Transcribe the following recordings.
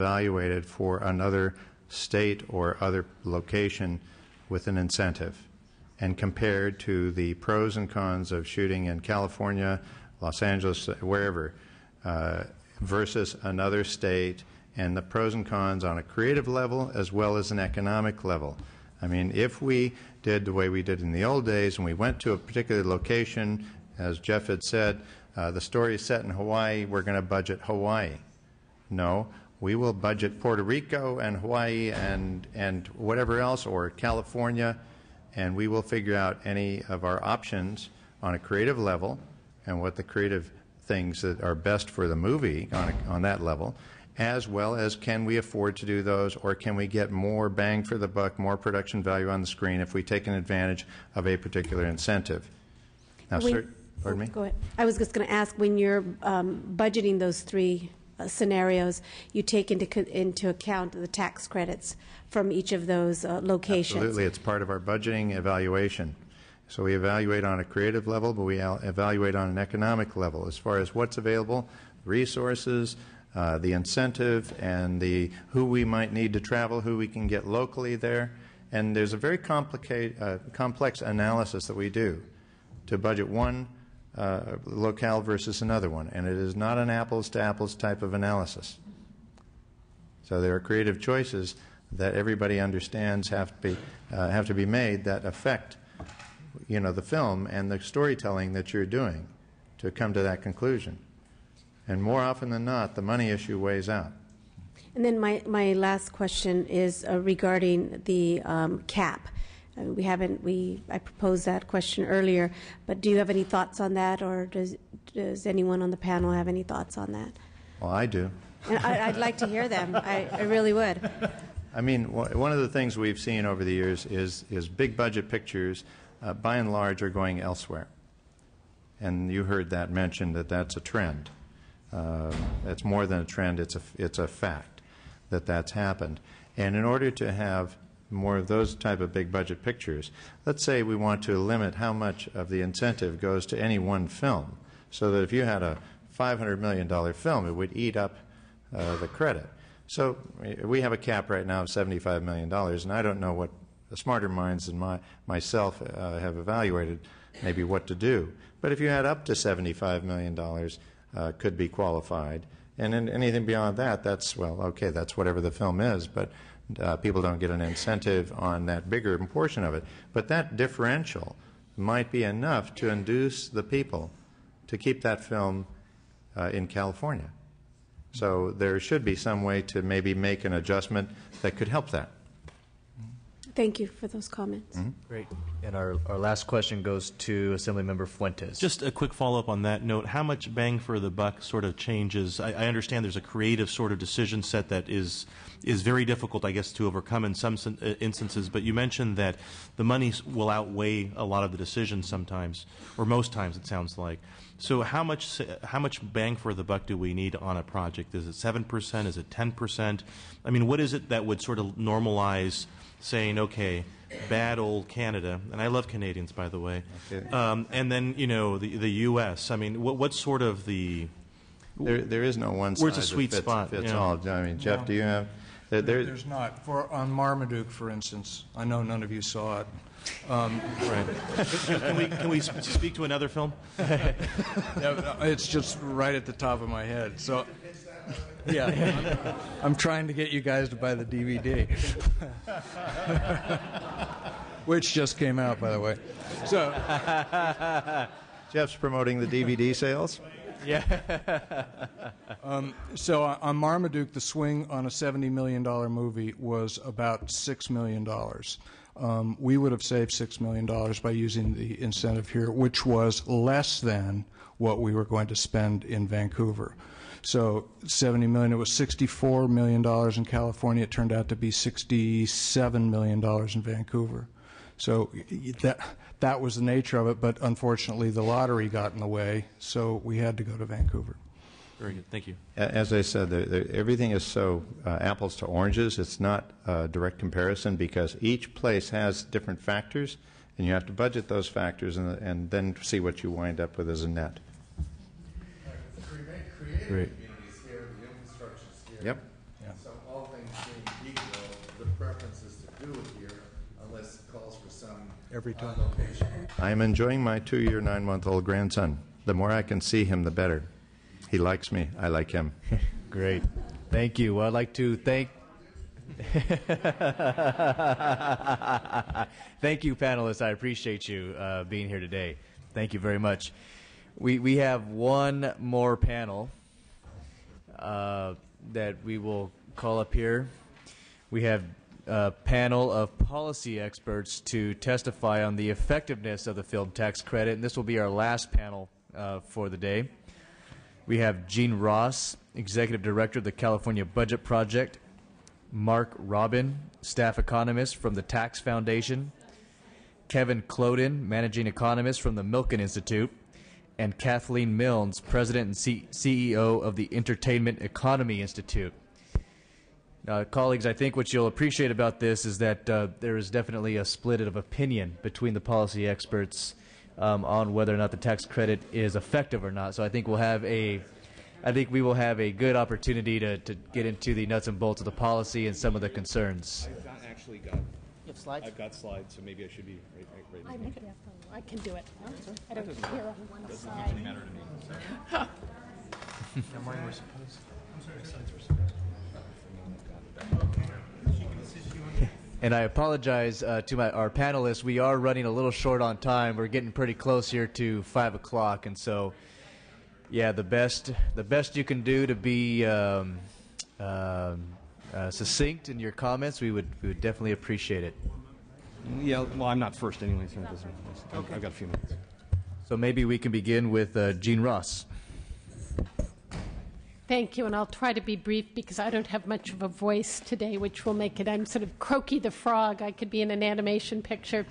evaluated for another state or other location with an incentive and compared to the pros and cons of shooting in California, Los Angeles, wherever, versus another state, and the pros and cons on a creative level as well as an economic level. I mean, if we did the way we did in the old days and we went to a particular location, as Jeff had said, the story is set in Hawaii, we're going to budget Hawaii. No, we will budget Puerto Rico and Hawaii and whatever else, or California, and we will figure out any of our options on a creative level and what the creative things that are best for the movie on that level, as well as can we afford to do those, or can we get more bang for the buck, more production value on the screen if we take an advantage of a particular incentive. Now, pardon me? Go ahead. I was just going to ask, when you're budgeting those three scenarios, you take into account the tax credits from each of those locations? Absolutely. It's part of our budgeting evaluation. So we evaluate on a creative level, but we evaluate on an economic level as far as what's available, resources, the incentive, and who we might need to travel, who we can get locally there. And there's a very complex analysis that we do to budget one locale versus another one, and it is not an apples-to-apples type of analysis. So there are creative choices that everybody understands have to be made that affect, the film and the storytelling that you're doing to come to that conclusion. And more often than not, the money issue weighs out. And then my last question is regarding the cap. I proposed that question earlier, but do you have any thoughts on that, or does anyone on the panel have any thoughts on that? Well, I do. And I'd like to hear them. I really would. I mean, one of the things we've seen over the years is big budget pictures, by and large, are going elsewhere. And you heard that mentioned that's a trend. It's more than a trend, it's a fact that that's happened. And in order to have more of those type of big budget pictures, let's say we want to limit how much of the incentive goes to any one film, so that if you had a $500 million film, it would eat up the credit. So we have a cap right now of $75 million, and I don't know what the smarter minds than myself have evaluated maybe what to do. But if you had up to $75 million, could be qualified. And then anything beyond that, that's whatever the film is, but people don't get an incentive on that bigger portion of it. But that differential might be enough to induce the people to keep that film in California. So there should be some way to maybe make an adjustment that could help that. Thank you for those comments. Mm-hmm. Great. And our last question goes to Assemblymember Fuentes. Just a quick follow-up on that note. How much bang for the buck sort of changes? I understand there's a creative sort of decision set that is very difficult, I guess, to overcome in some instances, but you mentioned that the money will outweigh a lot of the decisions sometimes, or most times it sounds like. So how much bang for the buck do we need on a project? Is it 7%? Is it 10%? I mean, what is it that would sort of normalize saying, okay, bad old Canada, and I love Canadians, by the way, okay. And then, the U.S. I mean, what's sort of the... There is no one size where's the sweet spot? Fits all. I mean, Jeff, do you have... There's not. On Marmaduke, for instance, I know none of you saw it. Right. Can we speak to another film? Yeah, it's just right at the top of my head. So... Yeah, I'm trying to get you guys to buy the DVD, which just came out, by the way. So Jeff's promoting the DVD sales. Yeah. So on Marmaduke, the swing on a $70 million movie was about $6 million. We would have saved $6 million by using the incentive here, which was less than what we were going to spend in Vancouver. So $70 million, it was $64 million in California. It turned out to be $67 million in Vancouver. So that was the nature of it, but unfortunately the lottery got in the way, so we had to go to Vancouver. Very good. Thank you. As I said, everything is so apples to oranges. It's not a direct comparison because each place has different factors, and you have to budget those factors and then see what you wind up with as a net. Great. Communities here, the infrastructure's here. Yep. Yeah. So So all things being equal, the preference is to do it here unless it calls for some Every time. location. I am enjoying my 2-year, 9-month-old grandson. The more I can see him, the better. He likes me. I like him. Great. Thank you. Well, I'd like to thank thank you, panelists. I appreciate you being here today. Thank you very much. We have one more panel that we will call up here. We have a panel of policy experts to testify on the effectiveness of the film tax credit, and this will be our last panel for the day. We have Gene Ross, Executive Director of the California Budget Project, Mark Robin, Staff Economist from the Tax Foundation, Kevin Cloden, Managing Economist from the Milken Institute, and Kathleen Milnes, President and CEO of the Entertainment Economy Institute. Colleagues, I think what you'll appreciate about this is that there is definitely a split of opinion between the policy experts on whether or not the tax credit is effective or not. So I think we will have a good opportunity to get into the nuts and bolts of the policy and some of the concerns. I've got slides, so maybe I should be right. I can do it. I don't hear on one side. And I apologize to our panelists. We are running a little short on time. We're getting pretty close here to 5 o'clock, and so, yeah, the best you can do to be succinct in your comments, we would definitely appreciate it. Yeah, well, I'm not first anyway, so it doesn't. Okay. I've got a few minutes. So maybe we can begin with Gene Ross. Thank you, and I'll try to be brief because I don't have much of a voice today, which will make it, I'm sort of Croaky the Frog. I could be in an animation picture.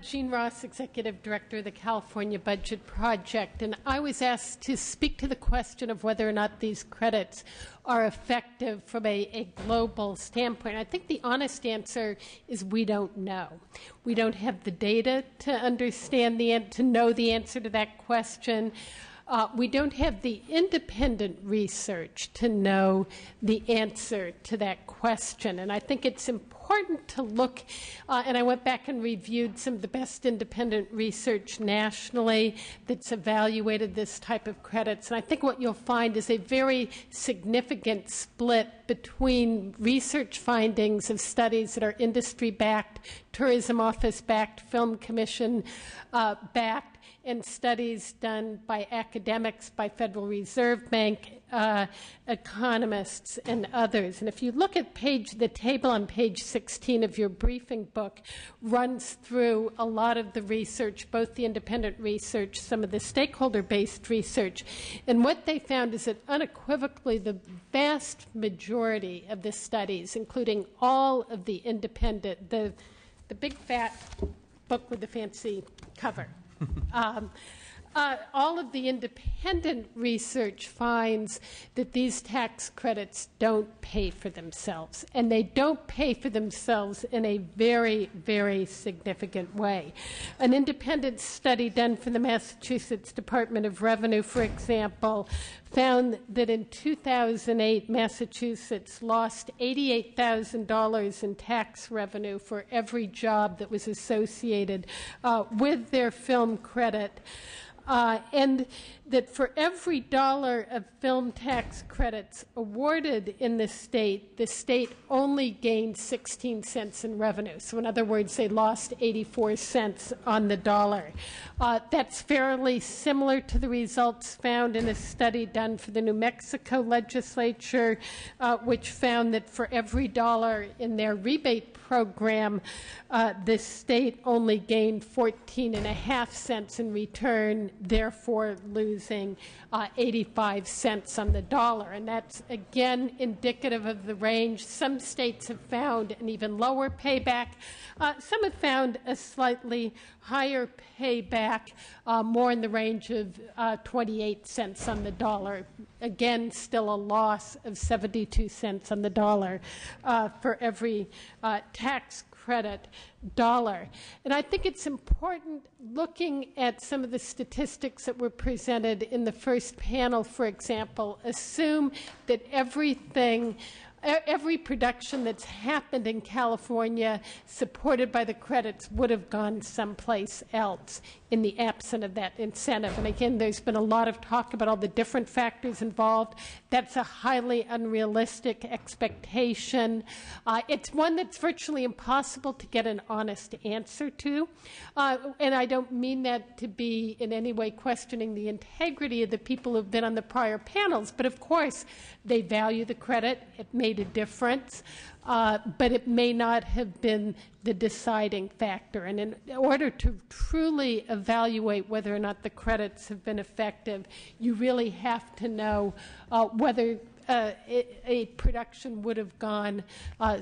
Gene Ross, Executive Director of the California Budget Project, and I was asked to speak to the question of whether or not these credits are effective from a global standpoint. I think the honest answer is we don't know. We don't have the data to understand to know the answer to that question. We don't have the independent research to know the answer to that question. And I think it's important to look, and I went back and reviewed some of the best independent research nationally that's evaluated this type of credits. And I think what you'll find is a very significant split between research findings of studies that are industry-backed, tourism office-backed, film commission-backed, and studies done by academics, by Federal Reserve Bank economists, and others. And if you look at the table on page 16 of your briefing book runs through a lot of the research, both the independent research, some of the stakeholder-based research. And what they found is that unequivocally the vast majority of the studies, including all of the independent, the big fat book with the fancy cover, all of the independent research finds that these tax credits don't pay for themselves, and they don't pay for themselves in a very, very significant way. An independent study done for the Massachusetts Department of Revenue, for example, found that in 2008, Massachusetts lost $88,000 in tax revenue for every job that was associated with their film credit. And that for every dollar of film tax credits awarded in the state only gained 16 cents in revenue. So in other words, they lost 84 cents on the dollar. That's fairly similar to the results found in a study done for the New Mexico legislature, which found that for every dollar in their rebate program, the state only gained 14.5 cents in return, therefore losing 85 cents on the dollar. And that's, again, indicative of the range. Some states have found an even lower payback. Some have found a slightly higher payback, more in the range of 28 cents on the dollar. Again, still a loss of 72 cents on the dollar for every tax credit dollar. And I think it's important, looking at some of the statistics that were presented in the first panel, for example, assume that everything every production that's happened in California supported by the credits would have gone someplace else in the absence of that incentive. And again, there's been a lot of talk about all the different factors involved. That's a highly unrealistic expectation. It's one that's virtually impossible to get an honest answer to. And I don't mean that to be in any way questioning the integrity of the people who've been on the prior panels, but of course they value the credit. It made a difference. But it may not have been the deciding factor. And in order to truly evaluate whether or not the credits have been effective, you really have to know whether a production would have gone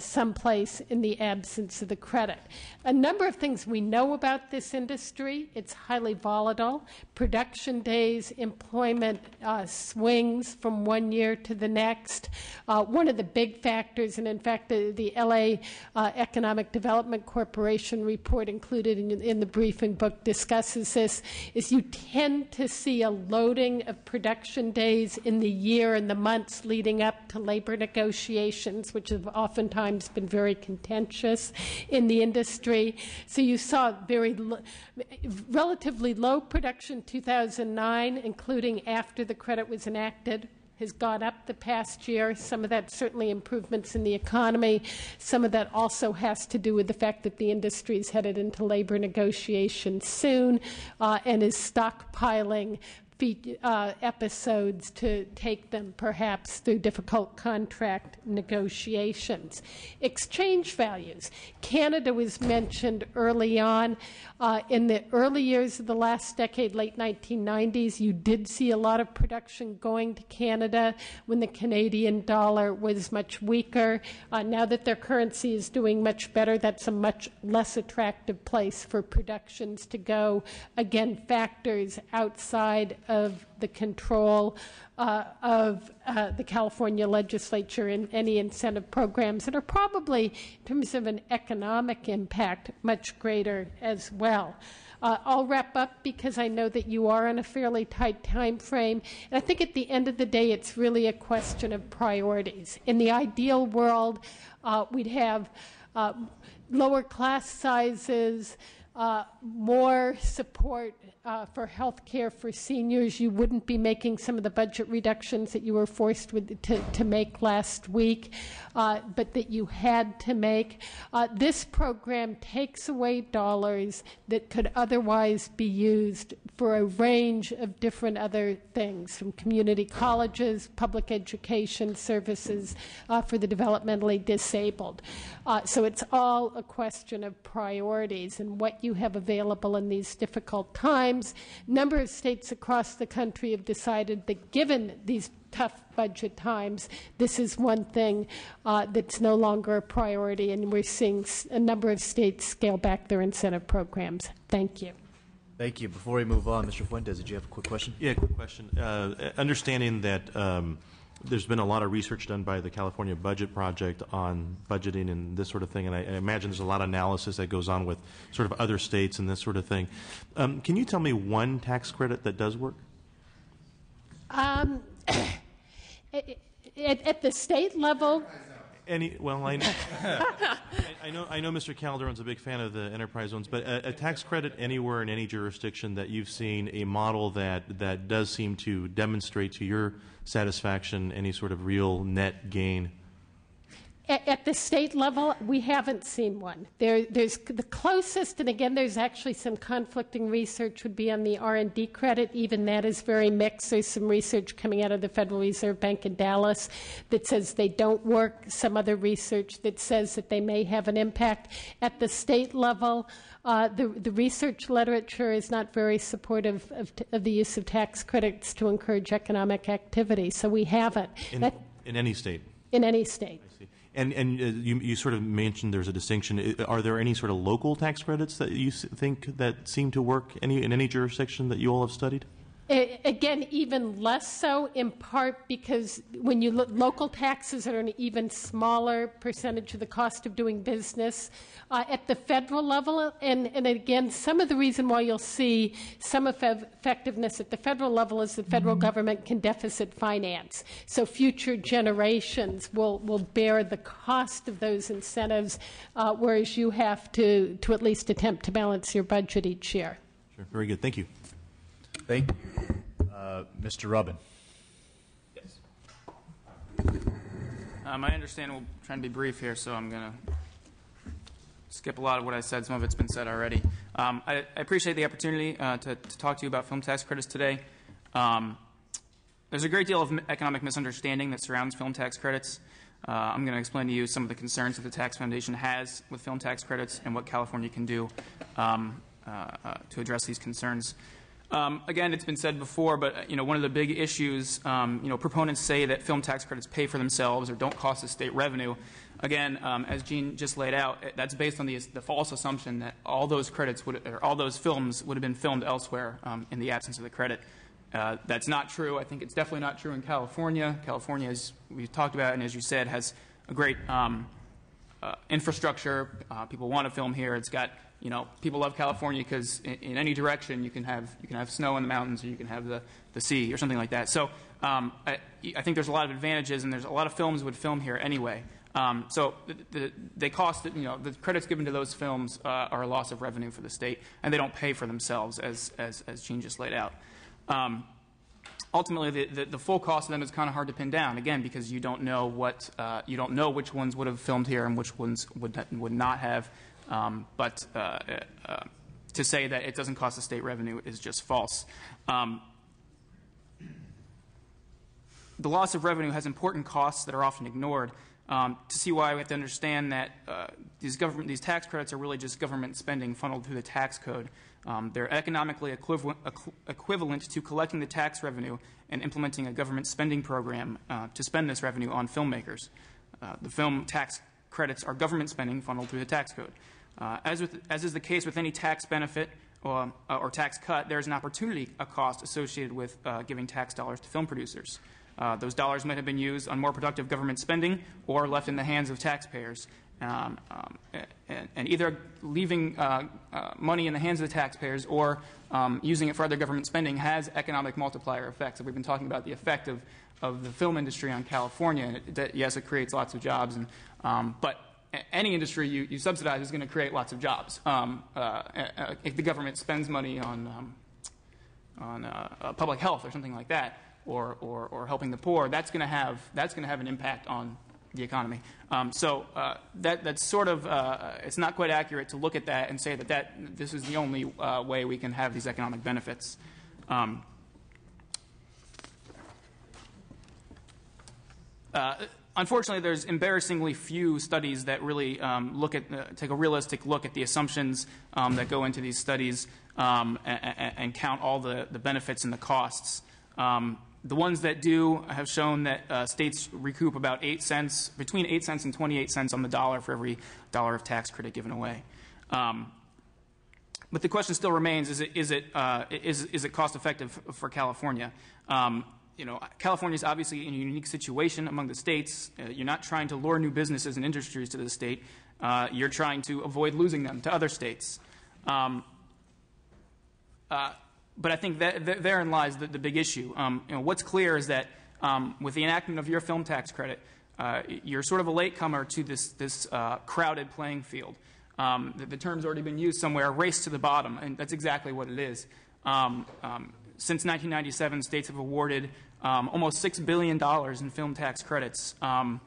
someplace in the absence of the credit. A number of things we know about this industry. It's highly volatile. Production days, employment swings from one year to the next. One of the big factors, and in fact the LA Economic Development Corporation report included in the briefing book discusses this, is you tend to see a loading of production days in the year and the months leading up to labor negotiations, which have oftentimes been very contentious in the industry. So you saw relatively low production 2009, including after the credit was enacted, has gone up the past year. Some of that certainly improvements in the economy. Some of that also has to do with the fact that the industry is headed into labor negotiations soon and is stockpiling episodes to take them perhaps through difficult contract negotiations. Exchange values. Canada was mentioned early on. In the early years of the last decade, late 1990s, you did see a lot of production going to Canada when the Canadian dollar was much weaker. Now that their currency is doing much better, that's a much less attractive place for productions to go. Again, factors outside of the control of the California legislature in any incentive programs that are probably, in terms of an economic impact, much greater as well. I'll wrap up because I know that you are on a fairly tight time frame. And I think at the end of the day, it's really a question of priorities. In the ideal world, we'd have lower class sizes, more support for health care for seniors. You wouldn't be making some of the budget reductions that you were forced to make last week, but that you had to make. This program takes away dollars that could otherwise be used for a range of different other things, from community colleges, public education services for the developmentally disabled. So it's all a question of priorities and what you have available in these difficult times. A number of states across the country have decided that given these tough budget times, this is one thing that's no longer a priority, and we're seeing a number of states scale back their incentive programs. Thank you. Thank you. Before we move on, Mr. Fuentes, did you have a quick question? Yeah, quick question. Understanding that there's been a lot of research done by the California Budget Project on budgeting and this sort of thing, and I imagine there's a lot of analysis that goes on with sort of other states and this sort of thing. Can you tell me one tax credit that does work? At the state level, Well, I know Mr. Calderon's a big fan of the enterprise zones, but a tax credit anywhere in any jurisdiction that you've seen, a model that does seem to demonstrate to your satisfaction any sort of real net gain? At the state level, we haven't seen one. There's the closest, and again, there's actually some conflicting research, would be on the R&D credit. Even that is very mixed. There's some research coming out of the Federal Reserve Bank in Dallas that says they don't work, some other research that says that they may have an impact. At the state level, the research literature is not very supportive of the use of tax credits to encourage economic activity, so we haven't. In any state? In any state. I see. And you sort of mentioned there's a distinction. Are there any sort of local tax credits that you think that seem to work in any jurisdiction that you all have studied? Again, even less so, in part because when you look, local taxes are an even smaller percentage of the cost of doing business. At the federal level, and again, some of the reason why you'll see some effectiveness at the federal level is the federal government can deficit finance. So future generations will bear the cost of those incentives, whereas you have to at least attempt to balance your budget each year. Sure. Very good. Thank you. Thank you. Mr. Rubin. Yes. I understand we're trying to be brief here, so I'm going to skip a lot of what I said. Some of it's been said already. I appreciate the opportunity to talk to you about film tax credits today. There's a great deal of economic misunderstanding that surrounds film tax credits. I'm going to explain to you some of the concerns that the Tax Foundation has with film tax credits and what California can do to address these concerns. Again, it's been said before, but one of the big issues, proponents say that film tax credits pay for themselves or don't cost the state revenue. Again, as Gene just laid out, that's based on the false assumption that all those credits all those films would have been filmed elsewhere in the absence of the credit. That's not true. I think it's definitely not true in California. California, as we've talked about and as you said, has a great infrastructure. People want to film here. It's got people love California because in any direction you can have snow in the mountains, or you can have the sea, or something like that. So I think there's a lot of advantages, and there's a lot of films would film here anyway. So they cost the credits given to those films are a loss of revenue for the state, and they don't pay for themselves, as Gene just laid out. Ultimately, the full cost of them is kind of hard to pin down, again, because you don't know which ones would have filmed here and which ones would not have. But to say that it doesn't cost the state revenue is just false. The loss of revenue has important costs that are often ignored. To see why, we have to understand that these tax credits are really just government spending funneled through the tax code. They're economically equivalent to collecting the tax revenue and implementing a government spending program to spend this revenue on filmmakers. The film tax credits are government spending funneled through the tax code. As is the case with any tax benefit or tax cut, there is an opportunity, a cost associated with giving tax dollars to film producers. Those dollars might have been used on more productive government spending or left in the hands of taxpayers. And either leaving money in the hands of the taxpayers or using it for other government spending has economic multiplier effects. So we've been talking about the effect of the film industry on California. Yes, it creates lots of jobs, but any industry you subsidize is going to create lots of jobs. If the government spends money on public health or something like that, or helping the poor, that's going to have an impact on the economy. So that's sort of it's not quite accurate to look at that and say that this is the only way we can have these economic benefits. Unfortunately, there's embarrassingly few studies that really take a realistic look at the assumptions that go into these studies and count all the benefits and the costs. The ones that do have shown that states recoup about between 8 cents and 28 cents on the dollar for every dollar of tax credit given away. But the question still remains: is it cost effective for California? California is obviously in a unique situation among the states. You're not trying to lure new businesses and industries to the state. You're trying to avoid losing them to other states. But I think that therein lies the big issue. What's clear is that with the enactment of your film tax credit, you're sort of a latecomer to this crowded playing field. The term's already been used somewhere, race to the bottom, and that's exactly what it is. Since 1997, states have awarded almost $6 billion in film tax credits, and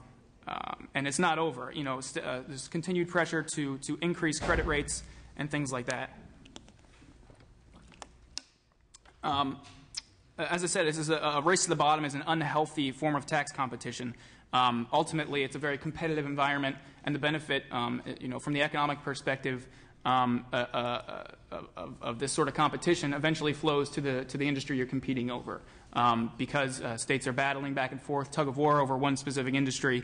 it's not over. There's continued pressure to increase credit rates and things like that. As I said, this is a race to the bottom is an unhealthy form of tax competition. Ultimately, it's a very competitive environment, and the benefit, from the economic perspective of this sort of competition, eventually flows to the industry you're competing over, because states are battling back and forth, tug of war over one specific industry.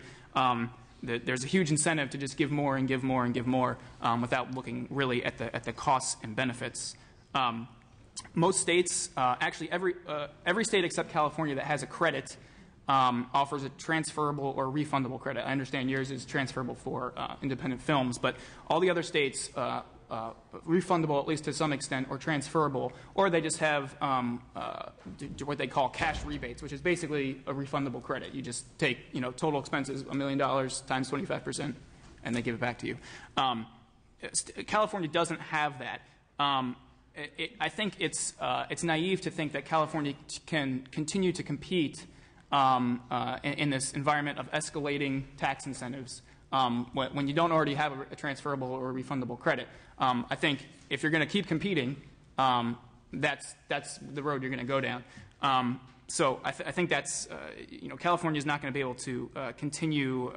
There's a huge incentive to just give more and give more and give more without looking really at the costs and benefits. most states, actually every state except California that has a credit offers a transferable or refundable credit. I understand yours is transferable for independent films, but all the other states refundable at least to some extent, or transferable, or they just have what they call cash rebates, which is basically a refundable credit. You just take, total expenses $1 million times 25%, and they give it back to you. California doesn't have that. I think it's naive to think that California can continue to compete in this environment of escalating tax incentives when you don't already have a transferable or a refundable credit. I think if you're going to keep competing, that's the road you're going to go down. So I think that's California is not going to be able to continue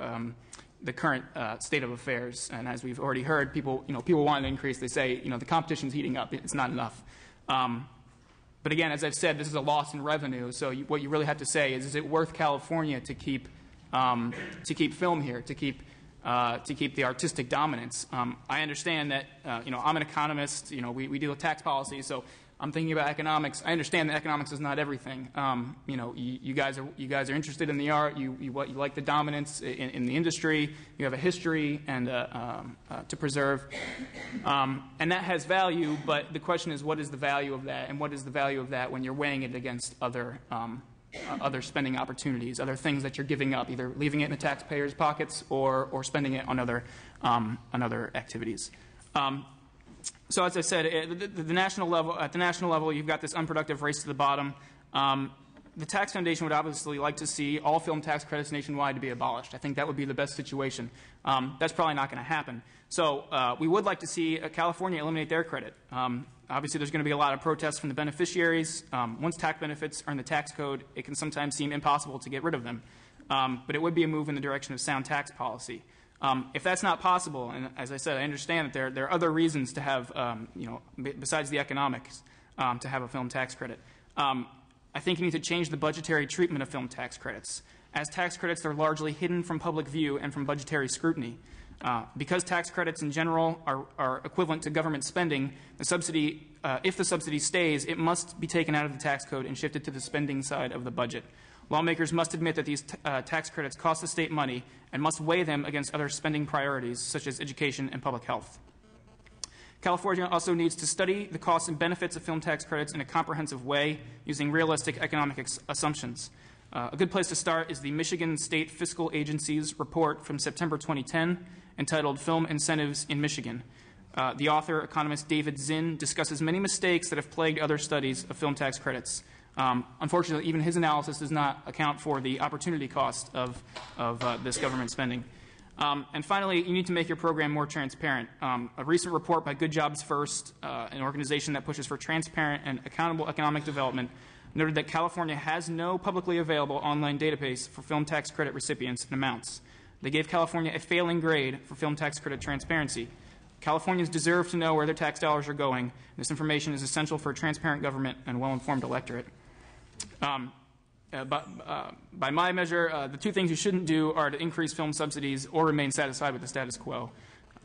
the current state of affairs. And as we've already heard, people want an increase. They say the competition's heating up. It's not enough. But again, as I've said, this is a loss in revenue. So what you really have to say is it worth California to keep film here, to keep the artistic dominance? I understand that I'm an economist. We deal with tax policy, so I'm thinking about economics. I understand that economics is not everything. You guys are interested in the art. You like the dominance in the industry. You have a history and to preserve, and that has value. But the question is, what is the value of that, and what is the value of that when you're weighing it against other spending opportunities, other things that you're giving up, either leaving it in the taxpayers' pockets or spending it on other activities. So as I said, at the national level, you've got this unproductive race to the bottom. The Tax Foundation would obviously like to see all film tax credits nationwide to be abolished. I think that would be the best situation. That's probably not going to happen. So we would like to see California eliminate their credit. Obviously, there's going to be a lot of protests from the beneficiaries. Once tax benefits are in the tax code, it can sometimes seem impossible to get rid of them. But it would be a move in the direction of sound tax policy. If that's not possible, and as I said, I understand that there are other reasons to have, besides the economics, to have a film tax credit. I think you need to change the budgetary treatment of film tax credits. As tax credits, they're largely hidden from public view and from budgetary scrutiny. Because tax credits in general are equivalent to government spending, the subsidy, if the subsidy stays, it must be taken out of the tax code and shifted to the spending side of the budget. Lawmakers must admit that these tax credits cost the state money and must weigh them against other spending priorities, such as education and public health. California also needs to study the costs and benefits of film tax credits in a comprehensive way using realistic economic assumptions. A good place to start is the Michigan State Fiscal Agency's report from September 2010 entitled Film Incentives in Michigan. The author, economist David Zinn, discusses many mistakes that have plagued other studies of film tax credits. Unfortunately, even his analysis does not account for the opportunity cost of this government spending. And finally, you need to make your program more transparent. A recent report by Good Jobs First, an organization that pushes for transparent and accountable economic development, noted that California has no publicly available online database for film tax credit recipients and amounts. They gave California a failing grade for film tax credit transparency. Californians deserve to know where their tax dollars are going. This information is essential for a transparent government and well-informed electorate. By my measure, the two things you shouldn't do are to increase film subsidies or remain satisfied with the status quo.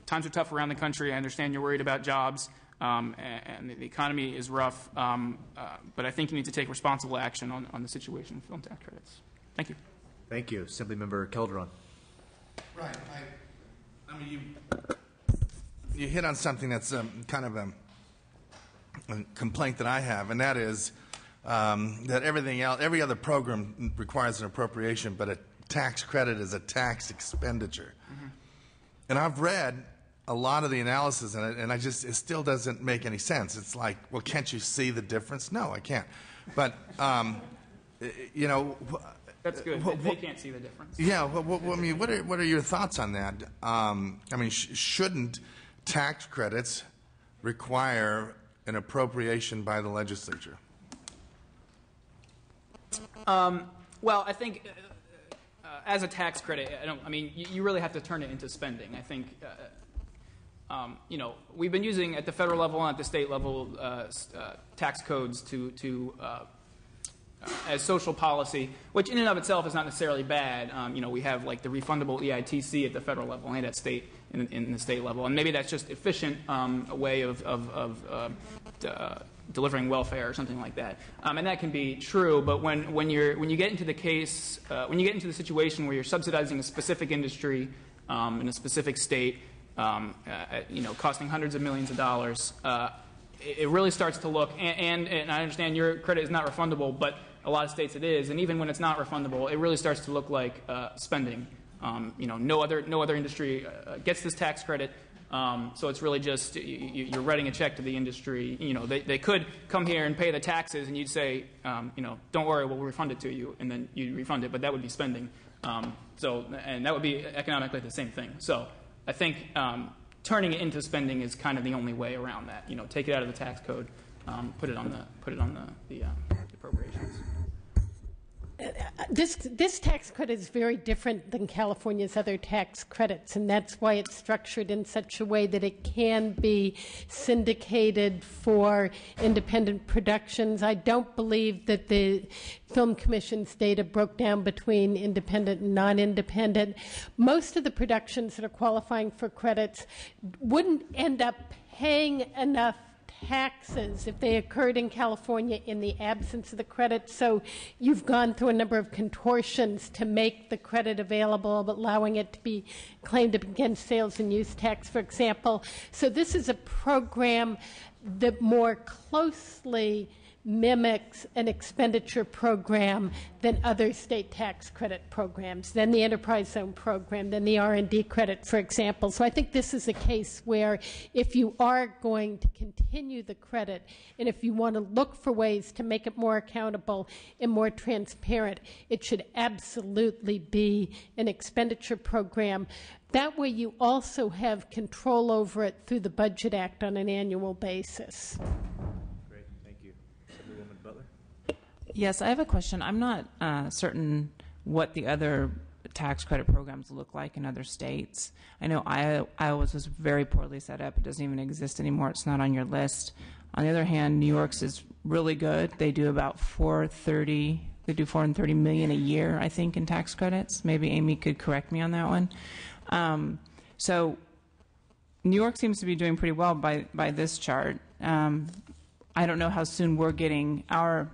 Times are tough around the country. I understand you're worried about jobs, and the economy is rough, but I think you need to take responsible action on the situation of film tax credits. Thank you. Thank you. Assemblymember Calderon. Right. I mean, you hit on something that's kind of a complaint that I have, and that is that everything else, every other program requires an appropriation, but a tax credit is a tax expenditure. Mm-hmm. And I've read a lot of the analysis in it, and it still doesn't make any sense. It's like, well, can't you see the difference? No, I can't. But, That's good. They can't see the difference. Yeah. I mean, what are your thoughts on that? I mean, shouldn't tax credits require an appropriation by the legislature? Well, I think as a tax credit, you really have to turn it into spending. I think, we've been using at the federal level and at the state level tax codes as social policy, which in and of itself is not necessarily bad. We have like the refundable EITC at the federal level and at state in the state level, and maybe that's just efficient a way of delivering welfare or something like that. And that can be true, but when you get into the case, when you get into the situation where you're subsidizing a specific industry in a specific state, costing hundreds of millions of dollars, it really starts to look, and I understand your credit is not refundable, but a lot of states it is, and even when it's not refundable, it really starts to look like spending. No other industry gets this tax credit. So it's really just you're writing a check to the industry. They could come here and pay the taxes, and you'd say, don't worry, we'll refund it to you, and then you refund it. But that would be spending. And that would be economically the same thing. So I think turning it into spending is kind of the only way around that. Take it out of the tax code, put it on the appropriations. This tax credit is very different than California's other tax credits, and that's why it's structured in such a way that it can be syndicated for independent productions. I don't believe that the Film Commission's data broke down between independent and non-independent. Most of the productions that are qualifying for credits wouldn't end up paying enough taxes if they occurred in California in the absence of the credit. So you've gone through a number of contortions to make the credit available, allowing it to be claimed against sales and use tax, for example. So this is a program that more closely mimics an expenditure program than other state tax credit programs, than the enterprise zone program, than the R&D credit, for example. So I think this is a case where if you are going to continue the credit, and if you want to look for ways to make it more accountable and more transparent, it should absolutely be an expenditure program. That way you also have control over it through the Budget Act on an annual basis. Yes, I have a question. I'm not certain what the other tax credit programs look like in other states. I know Iowa's was very poorly set up. It doesn't even exist anymore. It's not on your list. On the other hand, New York's is really good. They do about $430 million a year, I think, in tax credits. Maybe Amy could correct me on that one. So New York seems to be doing pretty well by this chart. I don't know how soon we're getting our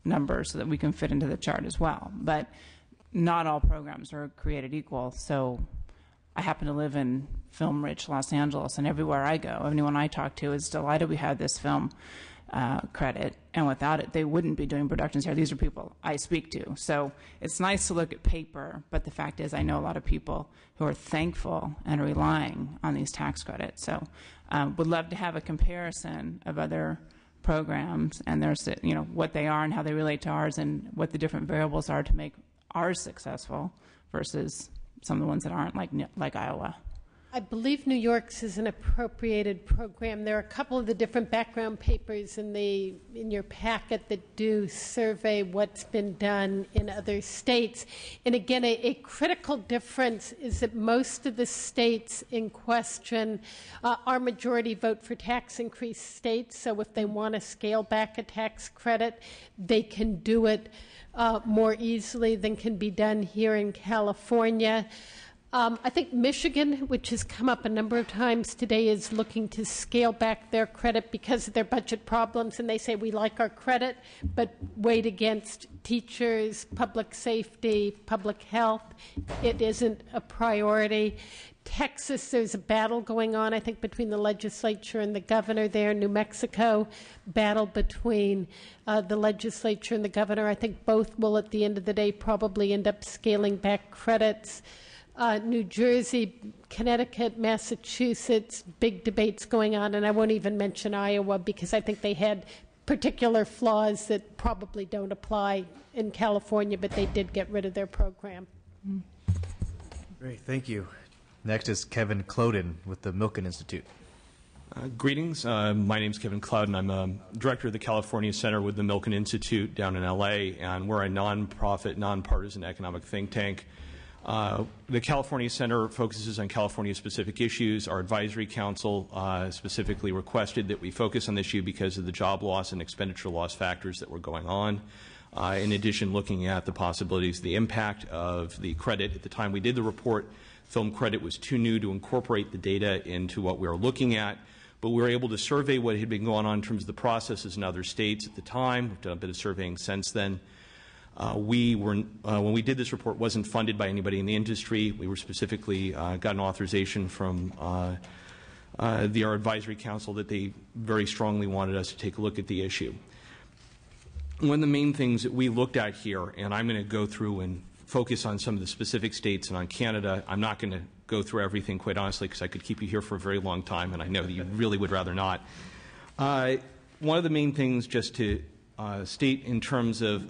numbers so that we can fit into the chart as well. But not all programs are created equal. So I happen to live in film-rich Los Angeles, and everywhere I go, anyone I talk to is delighted we have this film credit, and without it, they wouldn't be doing productions here. These are people I speak to. So it's nice to look at paper, but the fact is I know a lot of people who are thankful and relying on these tax credits. So would love to have a comparison of other programs, and there's what they are and how they relate to ours, and what the different variables are to make ours successful versus some of the ones that aren't, like Iowa. I believe New York's is an appropriated program. There are a couple of the different background papers in your packet that do survey what's been done in other states. And again, a critical difference is that most of the states in question are majority vote for tax increase states. So if they want to scale back a tax credit, they can do it more easily than can be done here in California. I think Michigan, which has come up a number of times today, is looking to scale back their credit because of their budget problems, and they say we like our credit, but weighed against teachers, public safety, public health, it isn't a priority. Texas, there's a battle going on, I think, between the legislature and the governor there. New Mexico, battle between the legislature and the governor. I think both will, at the end of the day, probably end up scaling back credits. New Jersey, Connecticut, Massachusetts, big debates going on, and I won't even mention Iowa because I think they had particular flaws that probably don't apply in California, but they did get rid of their program. Great, thank you. Next is Kevin Cloden with the Milken Institute. Greetings. My name is Kevin Clouden. I'm a director of the California Center with the Milken Institute down in L.A., and we're a nonprofit, nonpartisan economic think tank. The California Center focuses on California-specific issues. Our advisory council specifically requested that we focus on this issue because of the job loss and expenditure loss factors that were going on. In addition, looking at the possibilities, the impact of the credit. At the time we did the report, film credit was too new to incorporate the data into what we were looking at. but we were able to survey what had been going on in terms of the processes in other states at the time. We've done a bit of surveying since then. When we did this report, wasn't funded by anybody in the industry. We were specifically got an authorization from our advisory council that they very strongly wanted us to take a look at the issue. One of the main things that we looked at here, and I'm going to go through and focus on some of the specific states and on Canada. I'm not going to go through everything, quite honestly, because I could keep you here for a very long time, and I know that you really would rather not. One of the main things, just to state in terms of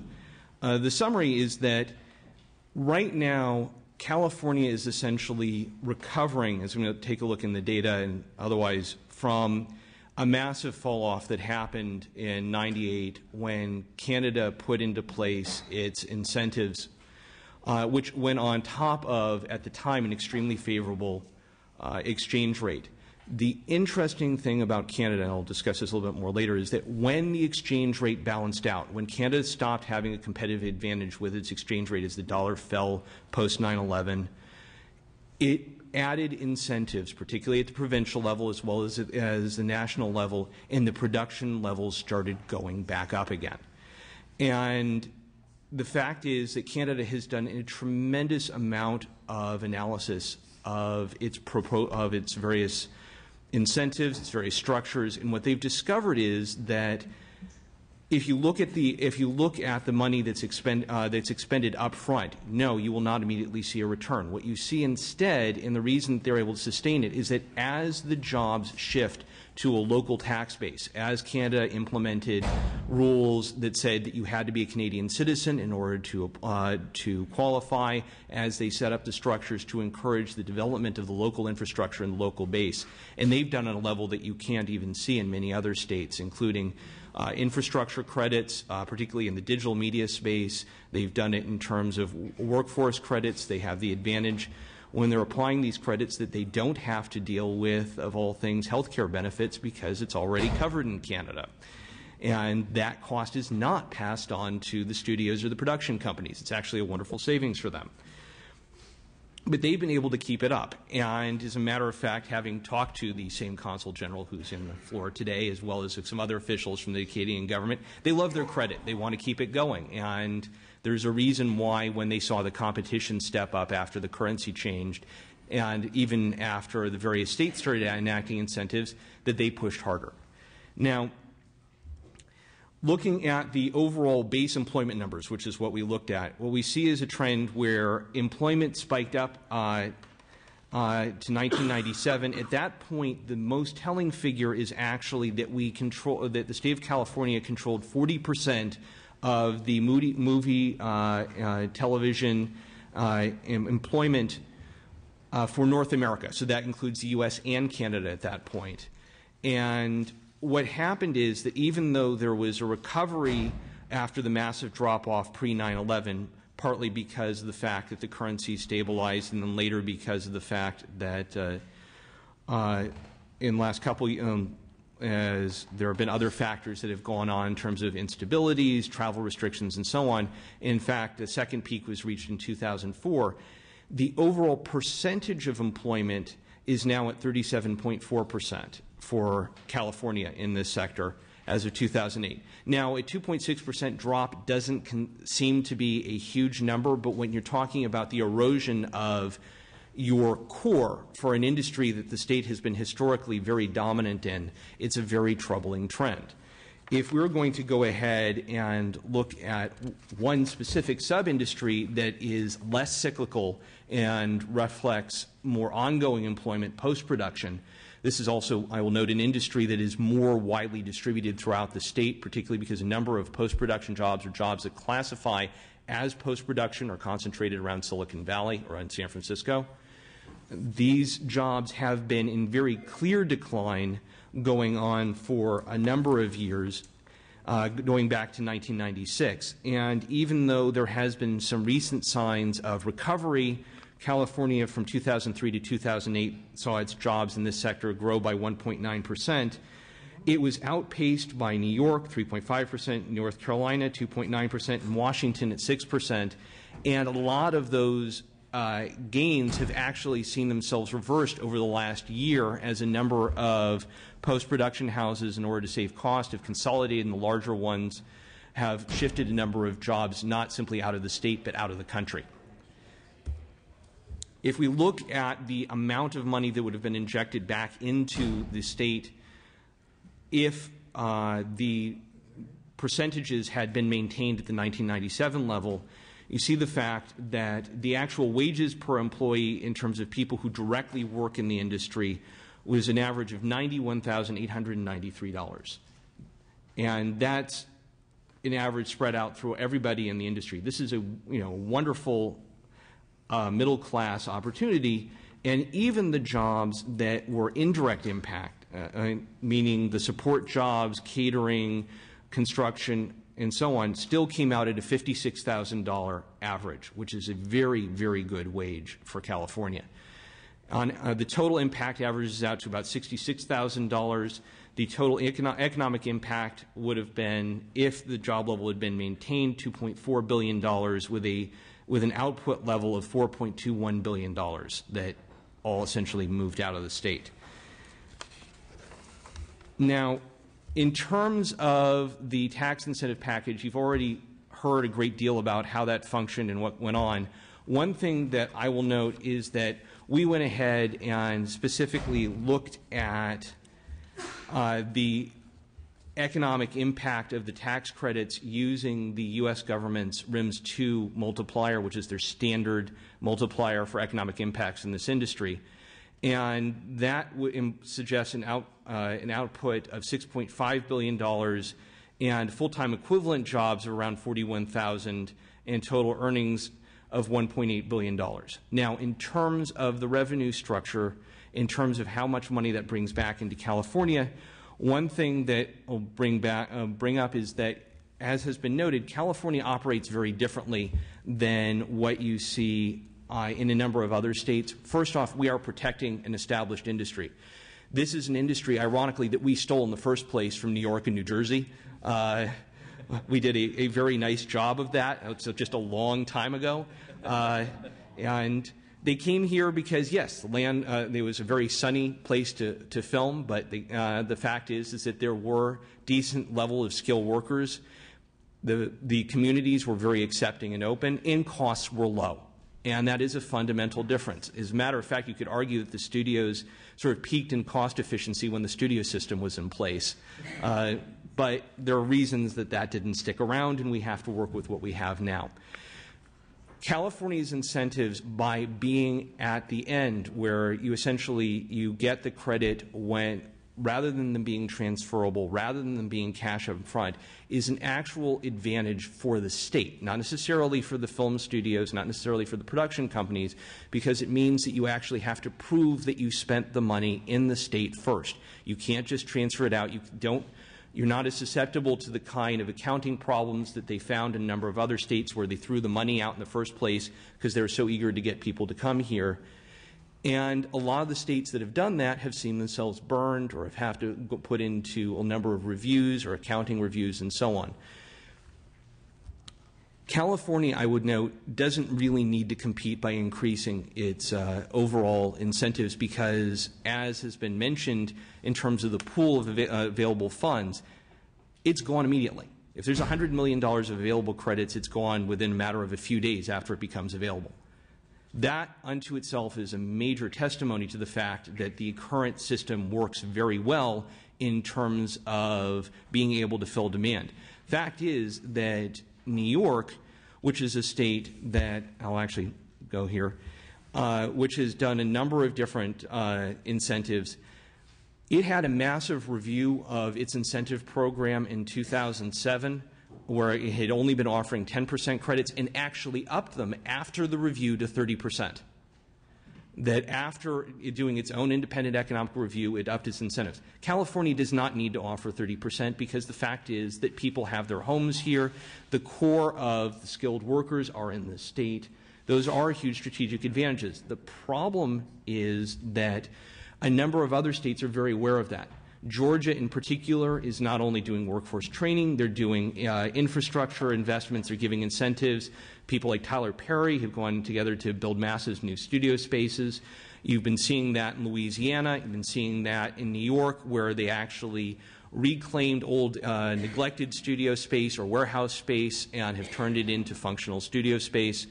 the summary, is that right now California is essentially recovering, as I'm going to take a look in the data and otherwise, from a massive fall-off that happened in '98 when Canada put into place its incentives, which went on top of, at the time, an extremely favorable exchange rate. The interesting thing about Canada, and I'll discuss this a little bit more later, is that when the exchange rate balanced out, when Canada stopped having a competitive advantage with its exchange rate as the dollar fell post 9/11, it added incentives, particularly at the provincial level as well as the national level, and the production levels started going back up again. And the fact is that Canada has done a tremendous amount of analysis of its various incentives, its various structures, and what they've discovered is that if you look at the money that's expended up front, no, you will not immediately see a return. What you see instead, and the reason they're able to sustain it, is that as the jobs shift to a local tax base, as Canada implemented rules that said that you had to be a Canadian citizen in order to qualify, as they set up the structures to encourage the development of the local infrastructure and the local base, and they've done at a level that you can't even see in many other states, including infrastructure credits, particularly in the digital media space. They've done it in terms of workforce credits. They have the advantage when they're applying these credits that they don't have to deal with, of all things, health care benefits because it's already covered in Canada. And that cost is not passed on to the studios or the production companies. It's actually a wonderful savings for them. But they've been able to keep it up. And as a matter of fact, having talked to the same Consul General who's in the floor today, as well as some other officials from the Canadian government, they love their credit. They want to keep it going. And there's a reason why when they saw the competition step up after the currency changed, and even after the various states started enacting incentives, that they pushed harder. Now, looking at the overall base employment numbers, which is what we looked at, what we see is a trend where employment spiked up to 1997. At that point, the most telling figure is actually that that the state of California controlled 40% of the movie, television employment for North America. So that includes the U.S. and Canada at that point. And what happened is that even though there was a recovery after the massive drop-off pre-9/11, partly because of the fact that the currency stabilized, and then later because of the fact that in the last couple as there have been other factors that have gone on in terms of instabilities, travel restrictions, and so on. In fact, the second peak was reached in 2004. The overall percentage of employment is now at 37.4% for California in this sector as of 2008. Now, a 2.6% drop doesn't seem to be a huge number, but when you're talking about the erosion of your core for an industry that the state has been historically very dominant in, it's a very troubling trend. If we're going to go ahead and look at one specific sub-industry that is less cyclical and reflects more ongoing employment post-production, this is also, I will note, an industry that is more widely distributed throughout the state, particularly because a number of post-production jobs or jobs that classify as post-production are concentrated around Silicon Valley or in San Francisco. These jobs have been in very clear decline going on for a number of years, going back to 1996. And even though there has been some recent signs of recovery, California from 2003 to 2008 saw its jobs in this sector grow by 1.9%. It was outpaced by New York, 3.5%, North Carolina, 2.9%, and Washington at 6%. And a lot of those gains have actually seen themselves reversed over the last year as a number of post-production houses, in order to save cost, have consolidated, and the larger ones have shifted a number of jobs not simply out of the state but out of the country. If we look at the amount of money that would have been injected back into the state if the percentages had been maintained at the 1997 level, you see the fact that the actual wages per employee in terms of people who directly work in the industry was an average of $91,893. And that's an average spread out through everybody in the industry. This is a wonderful middle class opportunity, and even the jobs that were indirect impact, meaning the support jobs, catering, construction, and so on, still came out at a $56,000 average, which is a very, very good wage for California. On the total impact averages out to about $66,000. The total economic impact would have been, if the job level had been maintained, $2.4 billion with an output level of $4.21 billion that all essentially moved out of the state. Now, in terms of the tax incentive package, you've already heard a great deal about how that functioned and what went on. One thing that I will note is that we went ahead and specifically looked at the economic impact of the tax credits using the U.S. government's RIMS 2 multiplier, which is their standard multiplier for economic impacts in this industry. And that suggests an output of $6.5 billion and full-time equivalent jobs of around 41,000 and total earnings of $1.8 billion. Now, in terms of the revenue structure, in terms of how much money that brings back into California, one thing that I'll bring up is that, as has been noted, California operates very differently than what you see in a number of other states. First off, we are protecting an established industry. This is an industry, ironically, that we stole in the first place from New York and New Jersey. We did a very nice job of that. It's just a long time ago. And they came here because, yes, the land, there was a very sunny place to film, but the fact is that there were decent level of skilled workers. The communities were very accepting and open, and costs were low. And that is a fundamental difference. As a matter of fact, you could argue that the studios sort of peaked in cost efficiency when the studio system was in place. But there are reasons that didn't stick around, and we have to work with what we have now. California's incentives, by being at the end where you get the credit when, rather than them being transferable, rather than them being cash up front, is an actual advantage for the state, not necessarily for the film studios, not necessarily for the production companies, because it means that you actually have to prove that you spent the money in the state first. You can't just transfer it out. You're not as susceptible to the kind of accounting problems that they found in a number of other states where they threw the money out in the first place because they were so eager to get people to come here. And a lot of the states that have done that have seen themselves burned or have to put into a number of reviews or accounting reviews and so on. California, I would note, doesn't really need to compete by increasing its overall incentives because, as has been mentioned in terms of the pool of available funds, it's gone immediately. If there's $100 million of available credits, it's gone within a matter of a few days after it becomes available. That unto itself is a major testimony to the fact that the current system works very well in terms of being able to fill demand. Fact is that New York, which is a state that, I'll actually go here, which has done a number of different incentives, it had a massive review of its incentive program in 2007, where it had only been offering 10% credits and actually upped them after the review to 30%. That after doing its own independent economic review, it upped its incentives. California does not need to offer 30% because the fact is that people have their homes here. The core of the skilled workers are in the state. Those are huge strategic advantages. The problem is that a number of other states are very aware of that. Georgia, in particular, is not only doing workforce training, they're doing infrastructure investments, they're giving incentives. People like Tyler Perry have gone together to build massive new studio spaces. You've been seeing that in Louisiana. You've been seeing that in New York, where they actually reclaimed old neglected studio space or warehouse space and have turned it into functional studio space.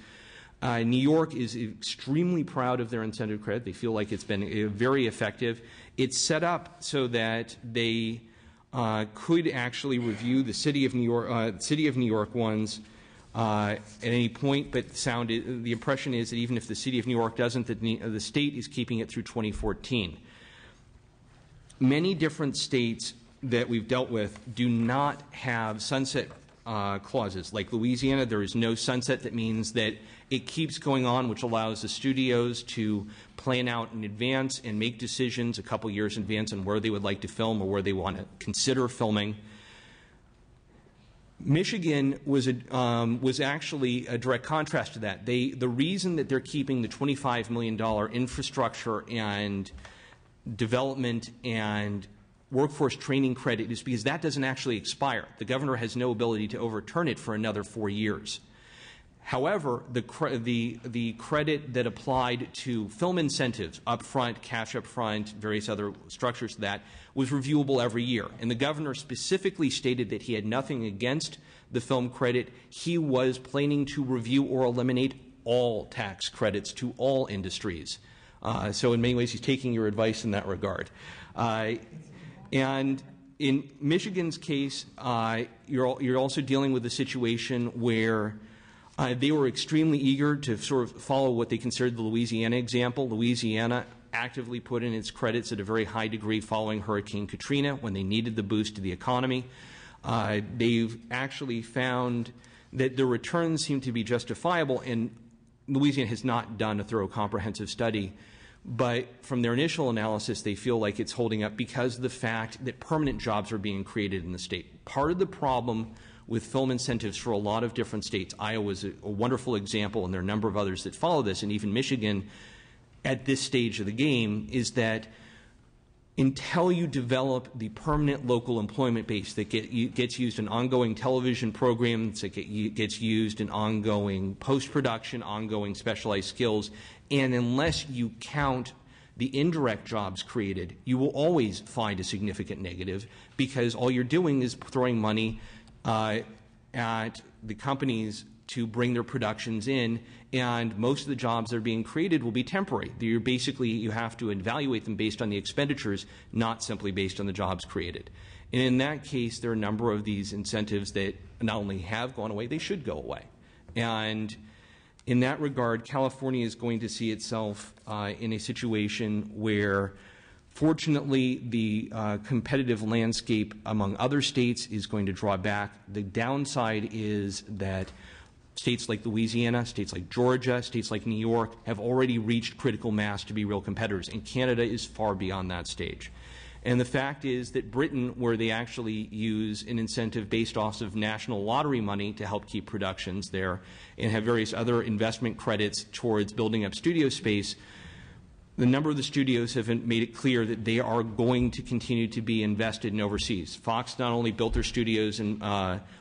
New York is extremely proud of their incentive credit. They feel like it's been very effective. It's set up so that they could actually review the City of New York ones at any point, but the impression is that even if the City of New York doesn't, the state is keeping it through 2014. Many different states that we've dealt with do not have sunset clauses. Like Louisiana, there is no sunset. That means that it keeps going on, which allows the studios to plan out in advance and make decisions a couple years in advance on where they would like to film or where they want to consider filming. Michigan was actually a direct contrast to that. The reason that they're keeping the $25 million infrastructure and development and workforce training credit is because that doesn't actually expire. The governor has no ability to overturn it for another 4 years. However, the credit that applied to film incentives, upfront, cash upfront, various other structures to that, was reviewable every year. And the governor specifically stated that he had nothing against the film credit. He was planning to review or eliminate all tax credits to all industries. So in many ways, he's taking your advice in that regard. And in Michigan's case, you're also dealing with a situation where they were extremely eager to sort of follow what they considered the Louisiana example. Louisiana actively put in its credits at a very high degree following Hurricane Katrina when they needed the boost to the economy. They've actually found that the returns seem to be justifiable, and Louisiana has not done a thorough comprehensive study. But from their initial analysis, they feel like it's holding up because of the fact that permanent jobs are being created in the state. Part of the problem with film incentives for a lot of different states, Iowa is a wonderful example, and there are a number of others that follow this, and even Michigan at this stage of the game, is that until you develop the permanent local employment base that gets used in ongoing television programs, that gets used in ongoing post-production, ongoing specialized skills, and unless you count the indirect jobs created, you will always find a significant negative because all you're doing is throwing money at the companies to bring their productions in, and most of the jobs that are being created will be temporary. You have to evaluate them based on the expenditures, not simply based on the jobs created. And in that case, there are a number of these incentives that not only have gone away, they should go away. And in that regard, California is going to see itself in a situation where, fortunately, the competitive landscape among other states is going to draw back. The downside is that states like Louisiana, states like Georgia, states like New York have already reached critical mass to be real competitors, and Canada is far beyond that stage. And the fact is that Britain, where they actually use an incentive based off of national lottery money to help keep productions there and have various other investment credits towards building up studio space, the number of the studios have made it clear that they are going to continue to be invested in overseas. Fox not only built their studios in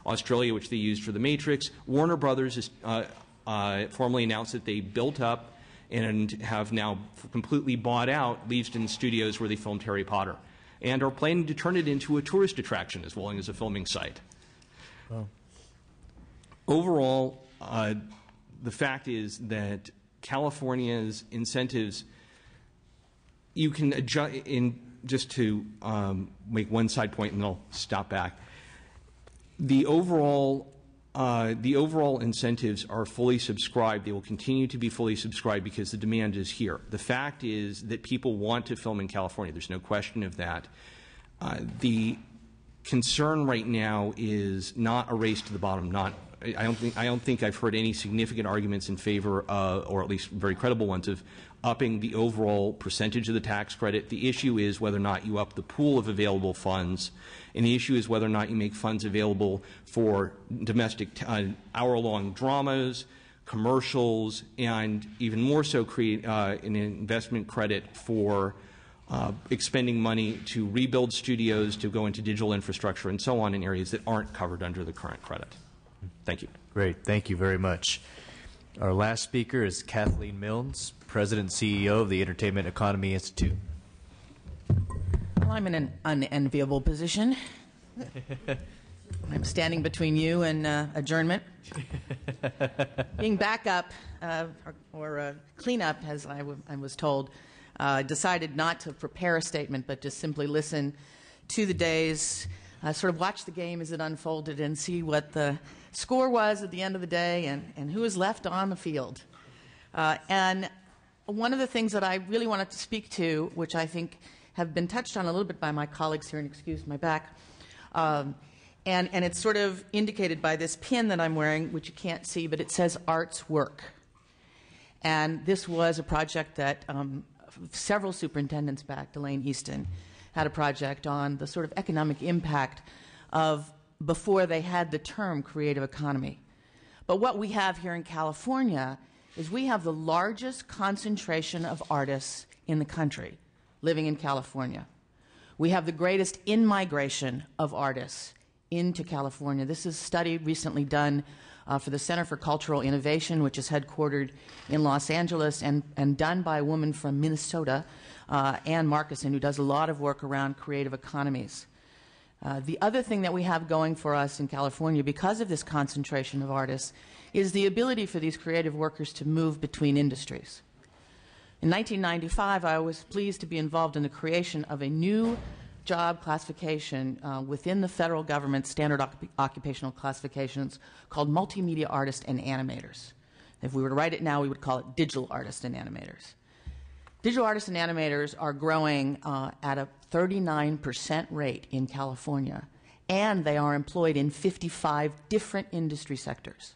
Australia, which they used for The Matrix, Warner Brothers has formally announced that they built up and have now completely bought out Leavesden Studios where they filmed Harry Potter, and are planning to turn it into a tourist attraction as well as a filming site. Wow. Overall, the fact is that California's incentives, you can adjust in, just to make one side point and then I'll stop back. The overall incentives are fully subscribed. They will continue to be fully subscribed because the demand is here. The fact is that people want to film in California. There's no question of that. The concern right now is not a race to the bottom. I don't think I've heard any significant arguments in favor of, or at least very credible ones, of upping the overall percentage of the tax credit. The issue is whether or not you up the pool of available funds, and the issue is whether or not you make funds available for domestic hour-long dramas, commercials, and even more so create an investment credit for expending money to rebuild studios, to go into digital infrastructure and so on in areas that aren't covered under the current credit. Thank you. Great. Thank you very much. Our last speaker is Kathleen Milnes, President and CEO of the Entertainment Economy Institute. Well, I'm in an unenviable position. I'm standing between you and adjournment. Being backup or cleanup, as I was told, decided not to prepare a statement, but just simply listen to the days, sort of watch the game as it unfolded and see what the score was at the end of the day and who was left on the field. And one of the things that I really wanted to speak to, which I think have been touched on a little bit by my colleagues here, and excuse my back, and it's sort of indicated by this pin that I'm wearing, which you can't see, but it says Arts Work. And this was a project that several superintendents back, Elaine Easton, had a project on the sort of economic impact of before they had the term creative economy. But what we have here in California is we have the largest concentration of artists in the country living in California. We have the greatest in-migration of artists into California. This is a study recently done for the Center for Cultural Innovation, which is headquartered in Los Angeles and done by a woman from Minnesota, Ann Markuson, who does a lot of work around creative economies. The other thing that we have going for us in California, because of this concentration of artists, is the ability for these creative workers to move between industries. In 1995, I was pleased to be involved in the creation of a new job classification within the federal government standard occupational classifications called multimedia artists and animators. If we were to write it now, we would call it digital artists and animators. Digital artists and animators are growing at a 39% rate in California, and they are employed in 55 different industry sectors.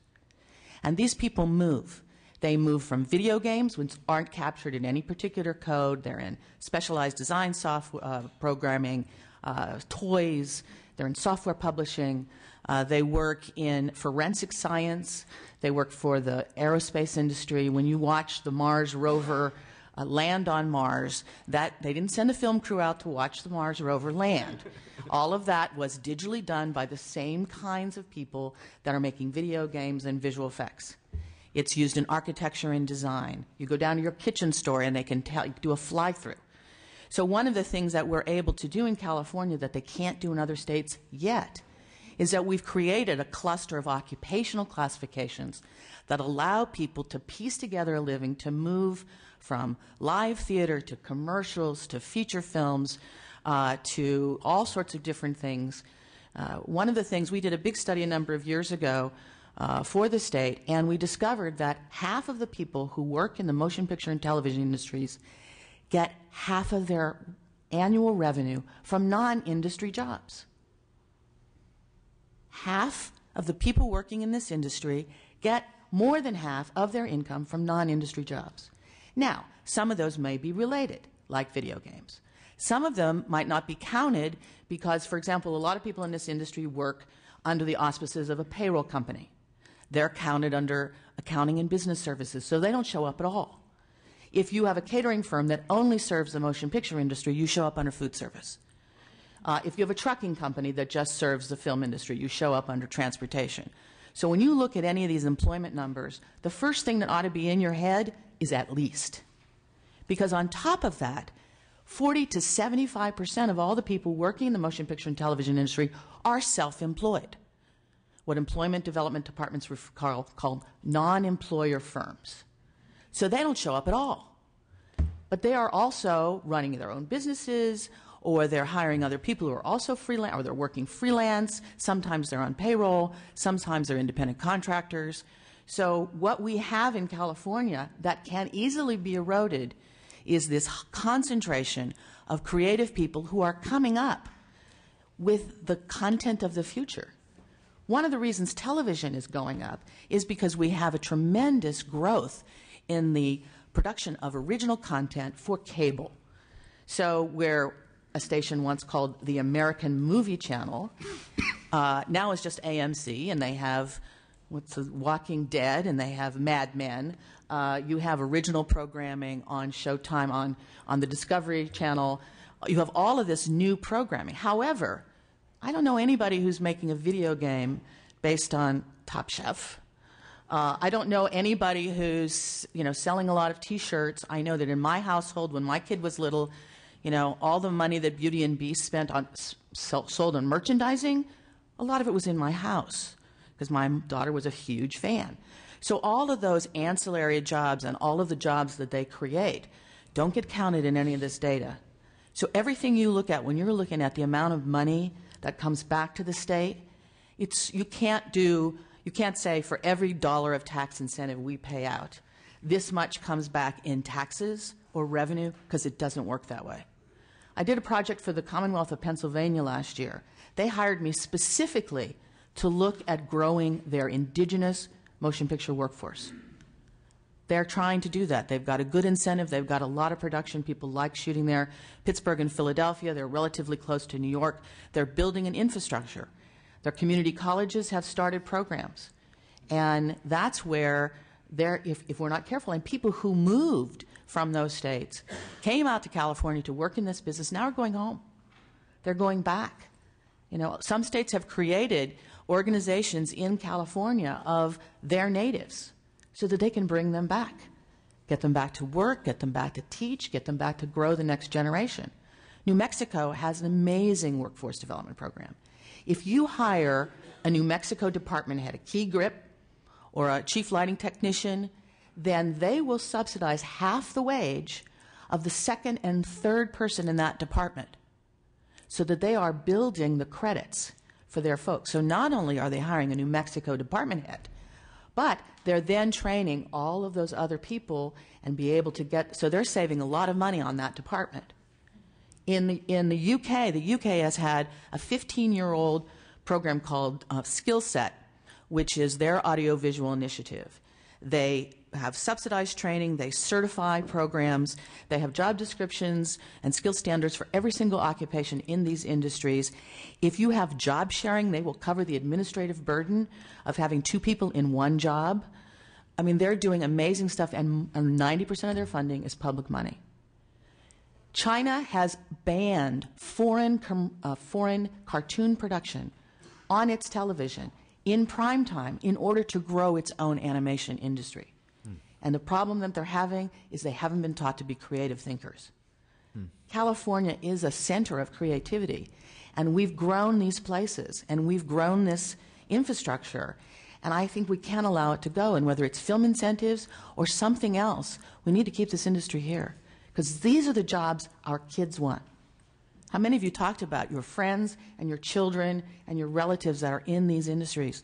And these people move. They move from video games, which aren't captured in any particular code. They're in specialized design software, programming, toys. They're in software publishing. They work in forensic science. They work for the aerospace industry. When you watch the Mars rover land on Mars, that they didn't send a film crew out to watch the Mars rover land. All of that was digitally done by the same kinds of people that are making video games and visual effects. It's used in architecture and design. You go down to your kitchen store and they can do a fly-through. So one of the things that we're able to do in California that they can't do in other states yet is that we've created a cluster of occupational classifications that allow people to piece together a living, to move from live theater to commercials to feature films to all sorts of different things. One of the things, we did a big study a number of years ago for the state, and we discovered that half of the people who work in the motion picture and television industries get half of their annual revenue from non-industry jobs. Half of the people working in this industry get more than half of their income from non-industry jobs. Now, some of those may be related, like video games. Some of them might not be counted because, for example, a lot of people in this industry work under the auspices of a payroll company. They're counted under accounting and business services, so they don't show up at all. If you have a catering firm that only serves the motion picture industry, you show up under food service. If you have a trucking company that just serves the film industry, you show up under transportation. So when you look at any of these employment numbers, the first thing that ought to be in your head is at least. Because on top of that, 40 to 75% of all the people working in the motion picture and television industry are self-employed, what employment development departments call non-employer firms. So they don't show up at all. But they are also running their own businesses, or they're hiring other people who are also freelance, or they're working freelance. Sometimes they're on payroll. Sometimes they're independent contractors. So what we have in California that can easily be eroded is this concentration of creative people who are coming up with the content of the future. One of the reasons television is going up is because we have a tremendous growth in the production of original content for cable. So where a station once called the American Movie Channel now is just AMC, and they have what's the Walking Dead, and they have Mad Men. You have original programming on Showtime, on the Discovery Channel. You have all of this new programming. However, I don't know anybody who's making a video game based on Top Chef. I don't know anybody who's, selling a lot of T-shirts. I know that in my household, when my kid was little, all the money that Beauty and Beast spent on sold on merchandising, a lot of it was in my house because my daughter was a huge fan. So all of those ancillary jobs and all of the jobs that they create don't get counted in any of this data. So everything you look at when you're looking at the amount of money that comes back to the state, you can't say for every dollar of tax incentive we pay out, this much comes back in taxes or revenue, because it doesn't work that way. I did a project for the Commonwealth of Pennsylvania last year. They hired me specifically to look at growing their indigenous motion picture workforce. They're trying to do that. They've got a good incentive. They've got a lot of production. People like shooting there. Pittsburgh and Philadelphia, they're relatively close to New York. They're building an infrastructure. Their community colleges have started programs. And that's where, if we're not careful, and people who moved from those states came out to California to work in this business, now are going home. They're going back. Some states have created organizations in California of their natives so that they can bring them back, get them back to work, get them back to teach, get them back to grow the next generation. New Mexico has an amazing workforce development program. If you hire a New Mexico department head, a key grip, or a chief lighting technician, then they will subsidize half the wage of the second and third person in that department, so that they are building the credits for their folks. So not only are they hiring a New Mexico department head, but they're then training all of those other people and be able to so they're saving a lot of money on that department. In the UK has had a 15-year-old program called Skill Set, which is their audiovisual initiative. They have subsidized training, they certify programs, they have job descriptions and skill standards for every single occupation in these industries. If you have job sharing, they will cover the administrative burden of having two people in one job. I mean, they're doing amazing stuff, and 90% of their funding is public money. China has banned foreign cartoon production on its television in prime time in order to grow its own animation industry. And the problem that they're having is they haven't been taught to be creative thinkers. California is a center of creativity, and we've grown these places, and we've grown this infrastructure, and I think we can't allow it to go. And whether it's film incentives or something else, we need to keep this industry here, because these are the jobs our kids want. How many of you talked about your friends and your children and your relatives that are in these industries?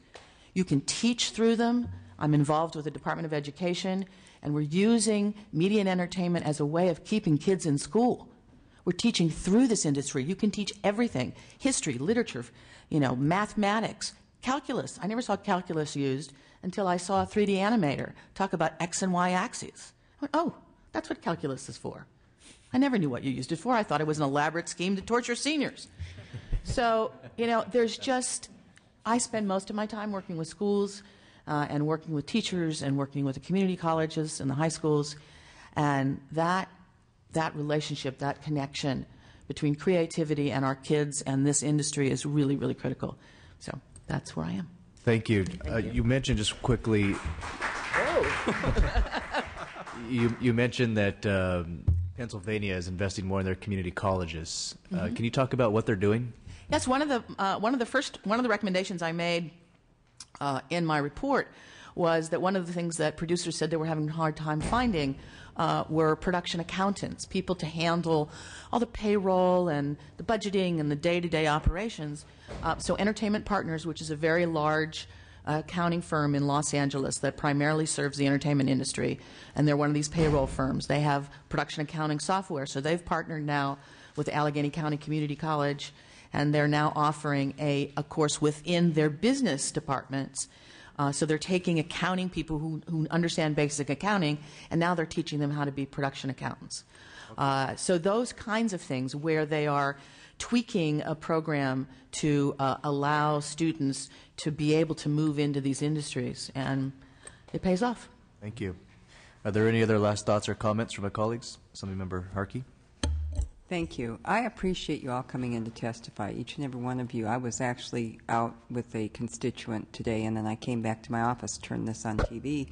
You can teach through them. I'm involved with the Department of Education, and we're using media and entertainment as a way of keeping kids in school. We're teaching through this industry. You can teach everything: history, literature, mathematics, calculus. I never saw calculus used until I saw a 3D animator talk about X and Y axes. I went, oh, that's what calculus is for. I never knew what you used it for. I thought it was an elaborate scheme to torture seniors. So, I spend most of my time working with schools and working with teachers and working with the community colleges and the high schools. And that relationship, that connection between creativity and our kids and this industry is really, really critical. So that's where I am. Thank you. You mentioned just quickly. You mentioned that Pennsylvania is investing more in their community colleges. Can you talk about what they're doing? Yes, one of the recommendations I made in my report was that one of the things that producers said they were having a hard time finding were production accountants, people to handle all the payroll and the budgeting and the day-to-day operations. So Entertainment Partners, which is a very large accounting firm in Los Angeles that primarily serves the entertainment industry, and they're one of these payroll firms. They have production accounting software, so they've partnered now with Allegheny County Community College, and they're now offering a course within their business departments. So they're taking accounting people who understand basic accounting, and now they're teaching them how to be production accountants. So those kinds of things where they are tweaking a program to allow students to be able to move into these industries, and it pays off. Thank you. Are there any other last thoughts or comments from my colleagues? Assemblymember Harkey? Thank you. I appreciate you all coming in to testify, each and every one of you. I was actually out with a constituent today, and then I came back to my office, turned this on TV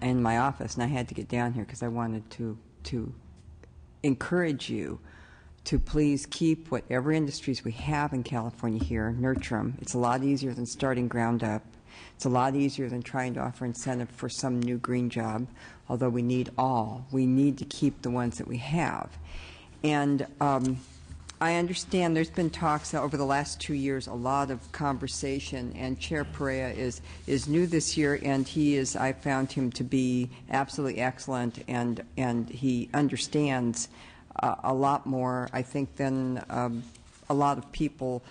in my office, and I had to get down here because I wanted to encourage you to please keep whatever industries we have in California here, nurture them. It's a lot easier than starting ground up. It's a lot easier than trying to offer incentive for some new green job, although we need all. We need to keep the ones that we have. And I understand there's been talks over the last 2 years, a lot of conversation, and Chair Perea is new this year, and I found him to be absolutely excellent, and he understands a lot more, I think, than a lot of people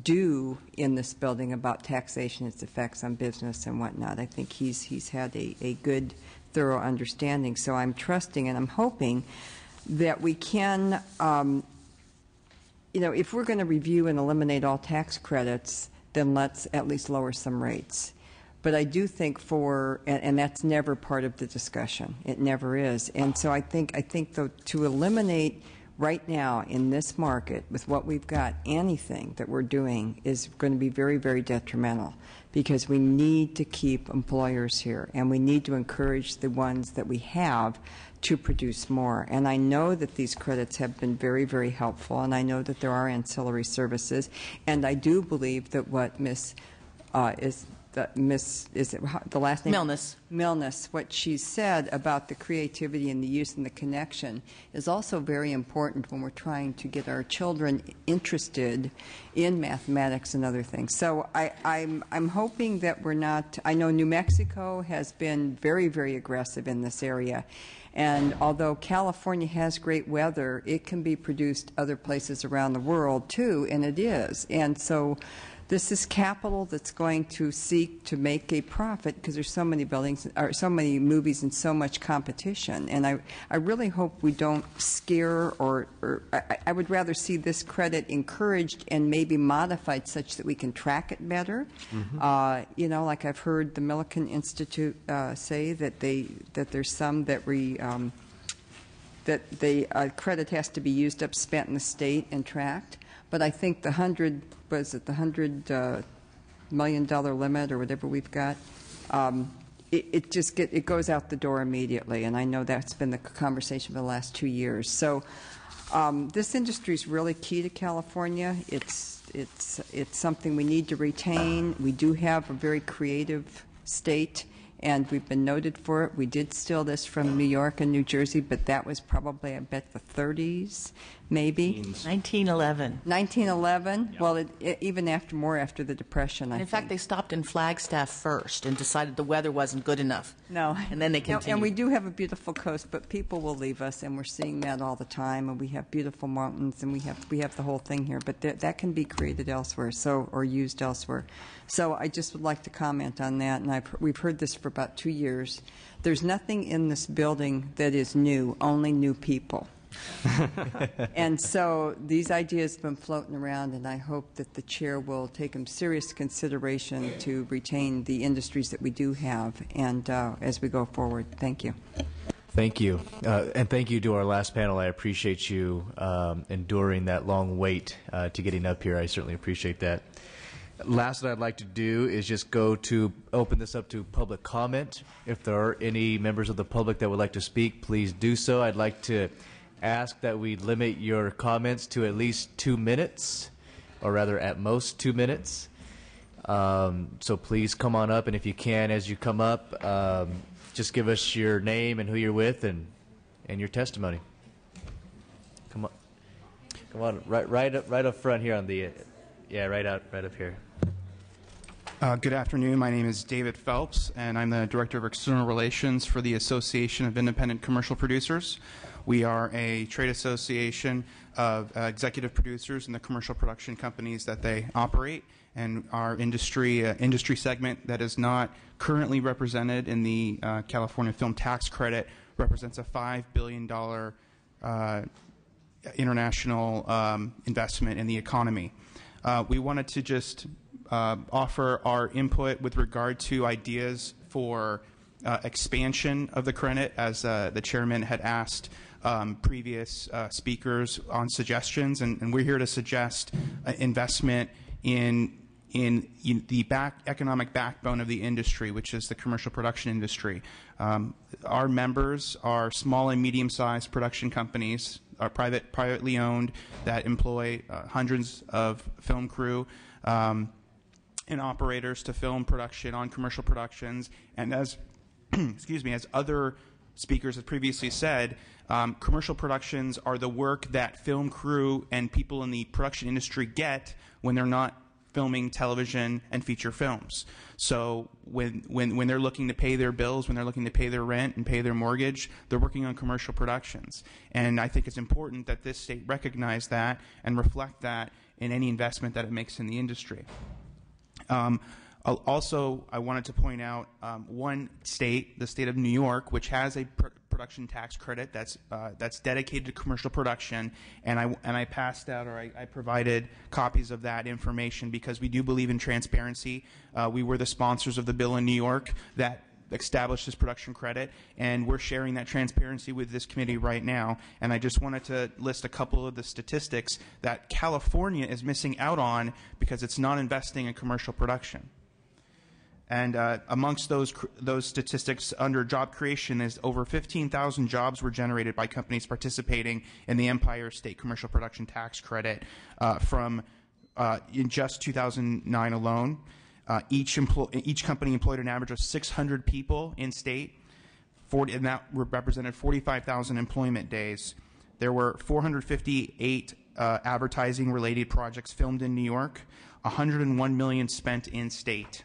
do in this building about taxation, its effects on business and whatnot. I think he's had a good, thorough understanding. So I'm trusting and I'm hoping that we can, if we're going to review and eliminate all tax credits, then let's at least lower some rates. But I do think and that's never part of the discussion. It never is. And so I think though, to eliminate right now in this market with what we've got, anything that we're doing is going to be very, very detrimental, because we need to keep employers here, and we need to encourage the ones that we have to produce more. And I know that these credits have been very, very helpful, and I know that there are ancillary services, and I do believe that what is it the last name? Milnes, what she said about the creativity and the use and the connection is also very important when we're trying to get our children interested in mathematics and other things. So I'm hoping that we're not. I know New Mexico has been very, very aggressive in this area. And although California has great weather, it can be produced other places around the world too, and it is. And so this is capital that's going to seek to make a profit, because there's so many buildings, or so many movies, and so much competition. And I really hope we don't scare, or I would rather see this credit encouraged and maybe modified such that we can track it better. Mm-hmm. Like I've heard the Millikan Institute say that there's some that the credit has to be used up, spent in the state, and tracked. But I think the $100 million limit or whatever we've got, it goes out the door immediately, and I know that's been the conversation for the last 2 years. So this industry is really key to California. It's something we need to retain. We do have a very creative state, and we've been noted for it. We did steal this from New York and New Jersey, but that was probably, I bet, the 30s, maybe. 1911. 1911? Yep. Well, even more after the Depression, I think. In fact, they stopped in Flagstaff first and decided the weather wasn't good enough. No. And then they continued. And we do have a beautiful coast, but people will leave us, and we're seeing that all the time. And we have beautiful mountains, and we have the whole thing here. But that can be created elsewhere, or used elsewhere. So I just would like to comment on that, and we've heard this for about 2 years. There's nothing in this building that is new, only new people. And so these ideas have been floating around, and I hope that the chair will take them serious consideration to retain the industries that we do have, and as we go forward. Thank you. Thank you. And thank you to our last panel. I appreciate you enduring that long wait to getting up here. I certainly appreciate that. Last that I'd like to do is just open this up to public comment. If there are any members of the public that would like to speak, please do so. I'd like to ask that we limit your comments to at least 2 minutes, or rather at most 2 minutes. So please come on up, and if you can, as you come up, just give us your name and who you're with and your testimony. Come on, right up front here on the, right up here. Good afternoon. My name is David Phelps, and I'm the Director of External Relations for the Association of Independent Commercial Producers. We are a trade association of executive producers and the commercial production companies that they operate, and our industry segment that is not currently represented in the California Film Tax Credit represents a $5 billion international investment in the economy. We wanted to just offer our input with regard to ideas for expansion of the credit, as the chairman had asked previous speakers on suggestions, and we're here to suggest investment in the economic backbone of the industry, which is the commercial production industry. Our members are small and medium-sized production companies, are privately owned, that employ hundreds of film crew and operators to film production on commercial productions. And as excuse me, as other speakers have previously said, commercial productions are the work that film crew and people in the production industry get when they're not filming television and feature films. So when they're looking to pay their bills, when they're looking to pay their rent and pay their mortgage, they're working on commercial productions. And I think it's important that this state recognize that and reflect that in any investment that it makes in the industry. Also, I wanted to point out one state, the state of New York, which has a production tax credit that's dedicated to commercial production, and I passed out, or I provided copies of that information because we do believe in transparency. We were the sponsors of the bill in New York that established this production credit, and we're sharing that transparency with this committee right now. And I just wanted to list a couple of the statistics that California is missing out on because it's not investing in commercial production. And amongst those statistics under job creation is over 15,000 jobs were generated by companies participating in the Empire State Commercial Production Tax Credit in just 2009 alone. Each company employed an average of 600 people in state, and that represented 45,000 employment days. There were 458 advertising-related projects filmed in New York, 101 million spent in state.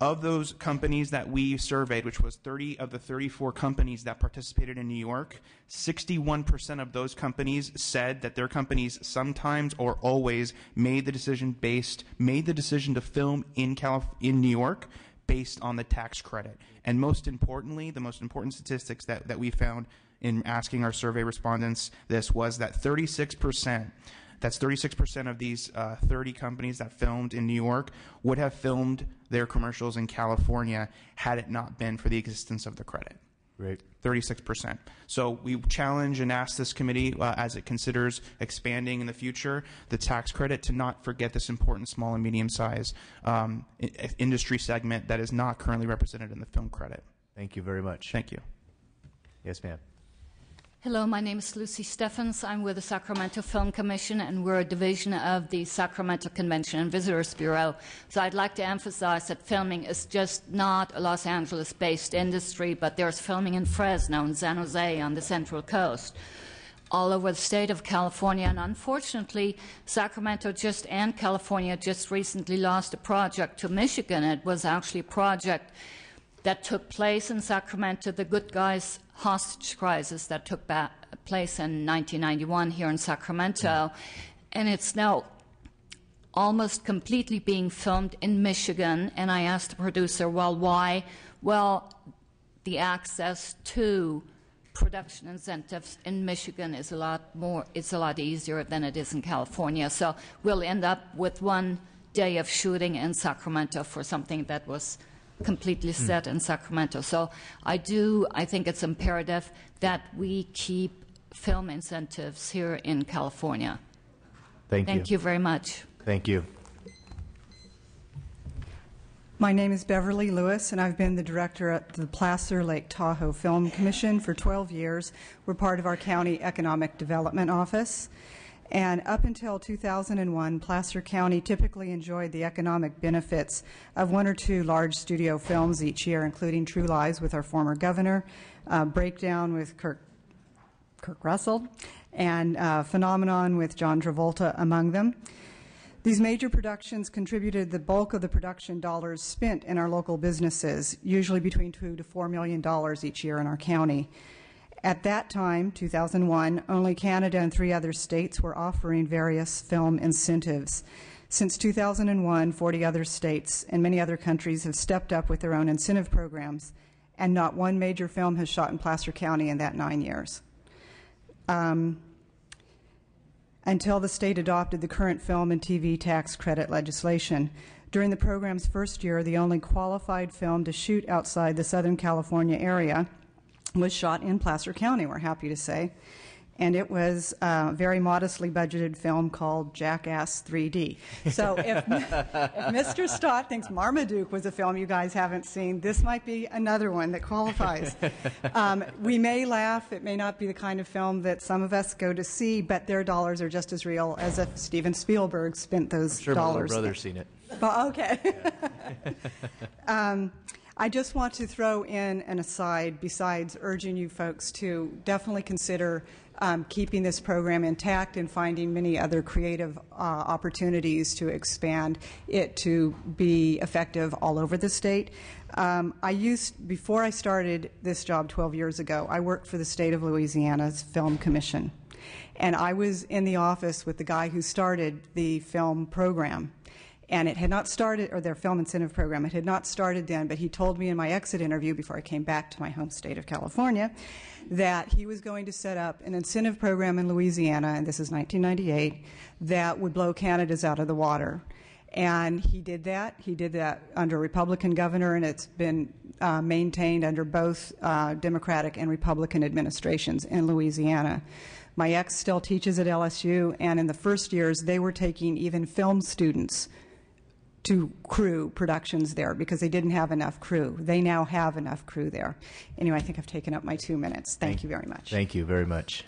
Of those companies that we surveyed, which was 30 of the 34 companies that participated in New York, 61% of those companies said that their companies sometimes or always made the decision to film in New York based on the tax credit. And most importantly, the most important statistics that we found in asking our survey respondents this was that 36%. That's 36% of these 30 companies that filmed in New York would have filmed their commercials in California had it not been for the existence of the credit. Great. 36%. So we challenge and ask this committee, as it considers expanding in the future, the tax credit to not forget this important small and medium-sized industry segment that is not currently represented in the film credit. Thank you very much. Thank you. Yes, ma'am. Hello, my name is Lucy Steffens. I'm with the Sacramento Film Commission, and we're a division of the Sacramento Convention and Visitors Bureau. So I'd like to emphasize that filming is just not a Los Angeles-based industry, but there's filming in Fresno and San Jose on the Central Coast, all over the state of California. And unfortunately, Sacramento and California just recently lost a project to Michigan. It was actually a project that took place in Sacramento, the Good Guys hostage crisis that took place in 1991 here in Sacramento. And it's now almost completely being filmed in Michigan. And I asked the producer, well, why? Well, the access to production incentives in Michigan is it's a lot easier than it is in California. So we'll end up with one day of shooting in Sacramento for something that was completely set in Sacramento. So I think it's imperative that we keep film incentives here in California. Thank you very much. Thank you. My name is Beverly Lewis, and I've been the director at the Placer Lake Tahoe Film Commission for 12 years. We're part of our county economic development office. And up until 2001, Placer County typically enjoyed the economic benefits of one or two large studio films each year, including True Lies with our former governor, Breakdown with Kirk Russell, and Phenomenon with John Travolta among them. These major productions contributed the bulk of the production dollars spent in our local businesses, usually between $2 to $4 million each year in our county. At that time, 2001, only Canada and 3 other states were offering various film incentives. Since 2001, 40 other states and many other countries have stepped up with their own incentive programs, and not one major film has shot in Placer County in that 9 years. until the state adopted the current film and TV tax credit legislation. During the program's first year, the only qualified film to shoot outside the Southern California area was shot in Placer County, we're happy to say. And it was a very modestly budgeted film called Jackass 3D. So if Mr. Stott thinks Marmaduke was a film you guys haven't seen, this might be another one that qualifies. We may laugh. It may not be the kind of film that some of us go to see, but their dollars are just as real as if Steven Spielberg spent those I'm sure dollars. my little brother's seen it. Well, okay. I just want to throw in an aside, besides urging you folks to definitely consider keeping this program intact and finding many other creative opportunities to expand it to be effective all over the state. Before I started this job 12 years ago, I worked for the state of Louisiana's Film Commission. And I was in the office with the guy who started the film program. And it had not started, or their film incentive program, it had not started then, but he told me in my exit interview before I came back to my home state of California that he was going to set up an incentive program in Louisiana, and this is 1998, that would blow Canada's out of the water. And he did that. He did that under a Republican governor, and it's been maintained under both Democratic and Republican administrations in Louisiana. My ex still teaches at LSU, and in the first years, they were taking even film students to crew productions there because they didn't have enough crew. They now have enough crew there. Anyway, I think I've taken up my 2 minutes. Thank you very much. Thank you very much.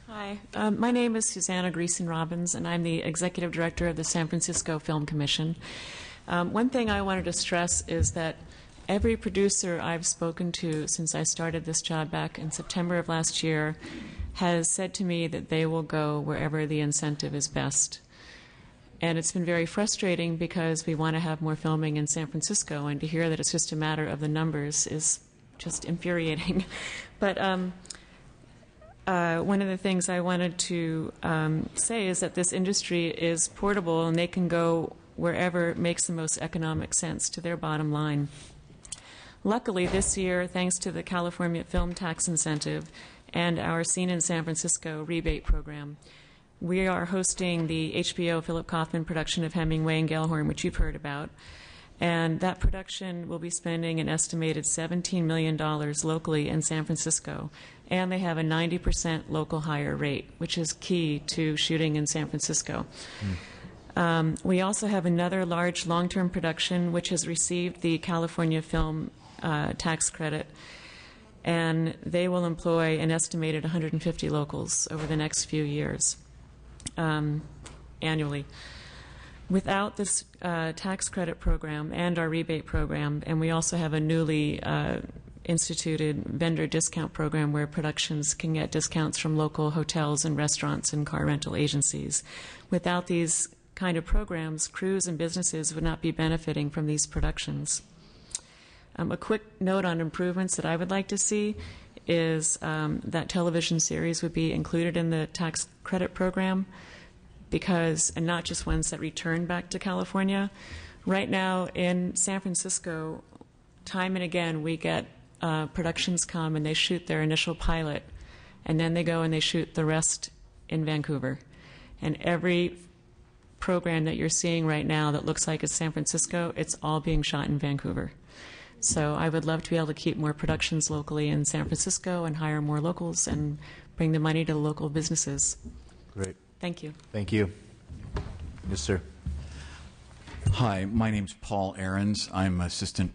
Hi, my name is Susanna Greason-Robbins, and I'm the Executive Director of the San Francisco Film Commission. One thing I wanted to stress is that every producer I've spoken to since I started this job back in September of last year has said to me that they will go wherever the incentive is best. And it's been very frustrating because we want to have more filming in San Francisco, and to hear that it's just a matter of the numbers is just infuriating. But one of the things I wanted to say is that this industry is portable, and they can go wherever makes the most economic sense to their bottom line. Luckily, this year, thanks to the California Film Tax Incentive and our Scene in San Francisco rebate program, we are hosting the HBO Philip Kaufman production of Hemingway and Gellhorn, which you've heard about. And that production will be spending an estimated $17 million locally in San Francisco. And they have a 90% local hire rate, which is key to shooting in San Francisco. We also have another large long-term production which has received the California Film Tax Credit. And they will employ an estimated 150 locals over the next few years. Annually. Without this tax credit program and our rebate program, and we also have a newly instituted vendor discount program where productions can get discounts from local hotels and restaurants and car rental agencies. Without these kind of programs, crews and businesses would not be benefiting from these productions. A quick note on improvements that I would like to see is that television series would be included in the tax credit program, and not just ones that return back to California. Right now in San Francisco, time and again we get productions come and they shoot their initial pilot, and then they go and they shoot the rest in Vancouver. And every program that you're seeing right now that looks like it's San Francisco, it's all being shot in Vancouver. So I would love to be able to keep more productions locally in San Francisco and hire more locals and bring the money to the local businesses. Great. Thank you. Thank you. Yes, sir. Hi, my name's Paul Ahrens. I'm Assistant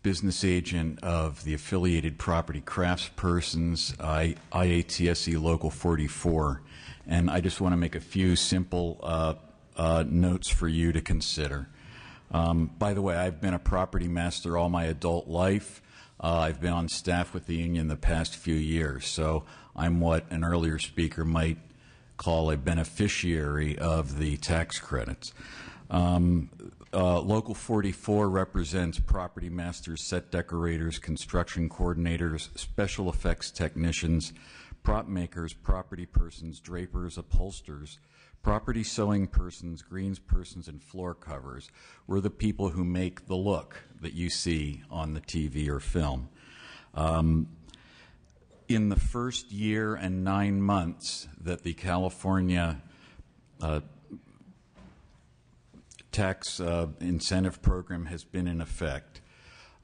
Business Agent of the Affiliated Property Craftspersons, IATSE Local 44. And I just want to make a few simple notes for you to consider. By the way, I've been a property master all my adult life. I've been on staff with the union the past few years, so I'm what an earlier speaker might call a beneficiary of the tax credits. Local 44 represents property masters, set decorators, construction coordinators, special effects technicians, prop makers, property persons, drapers, upholsterers, property sewing persons, greens persons, and floor covers. We're the people who make the look that you see on the TV or film. in the first year and 9 months that the California tax incentive program has been in effect,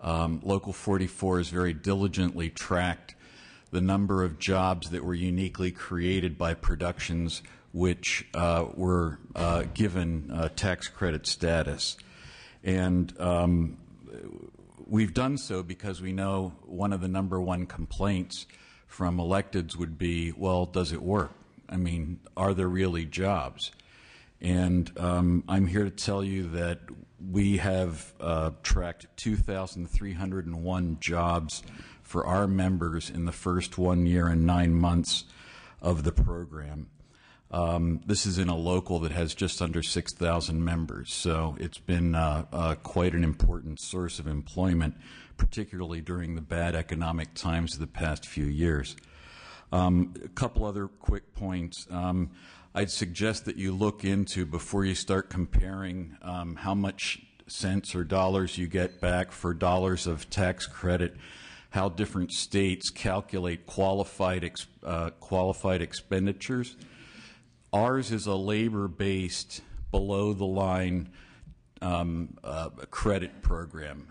Local 44 has very diligently tracked the number of jobs that were uniquely created by productions which were given tax credit status. And we've done so because we know one of the number one complaints from electeds would be, well, does it work? I mean, are there really jobs? And I'm here to tell you that we have tracked 2,301 jobs for our members in the first 1 year and 9 months of the program. This is in a local that has just under 6,000 members, so it's been quite an important source of employment, particularly during the bad economic times of the past few years. A couple other quick points. I'd suggest that you look into, before you start comparing how much cents or dollars you get back for dollars of tax credit, how different states calculate qualified expenditures. Ours is a labor-based, below-the-line credit program.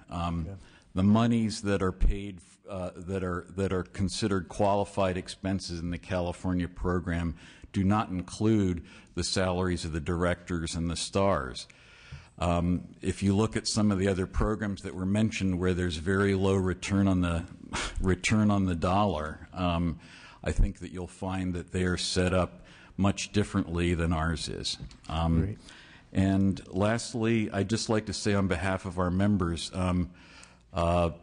The monies that are paid, that are considered qualified expenses in the California program, do not include the salaries of the directors and the stars. If you look at some of the other programs that were mentioned, where there's very low return on the dollar, I think that you'll find that they are set up much differently than ours is. And lastly, I'd just like to say on behalf of our members, the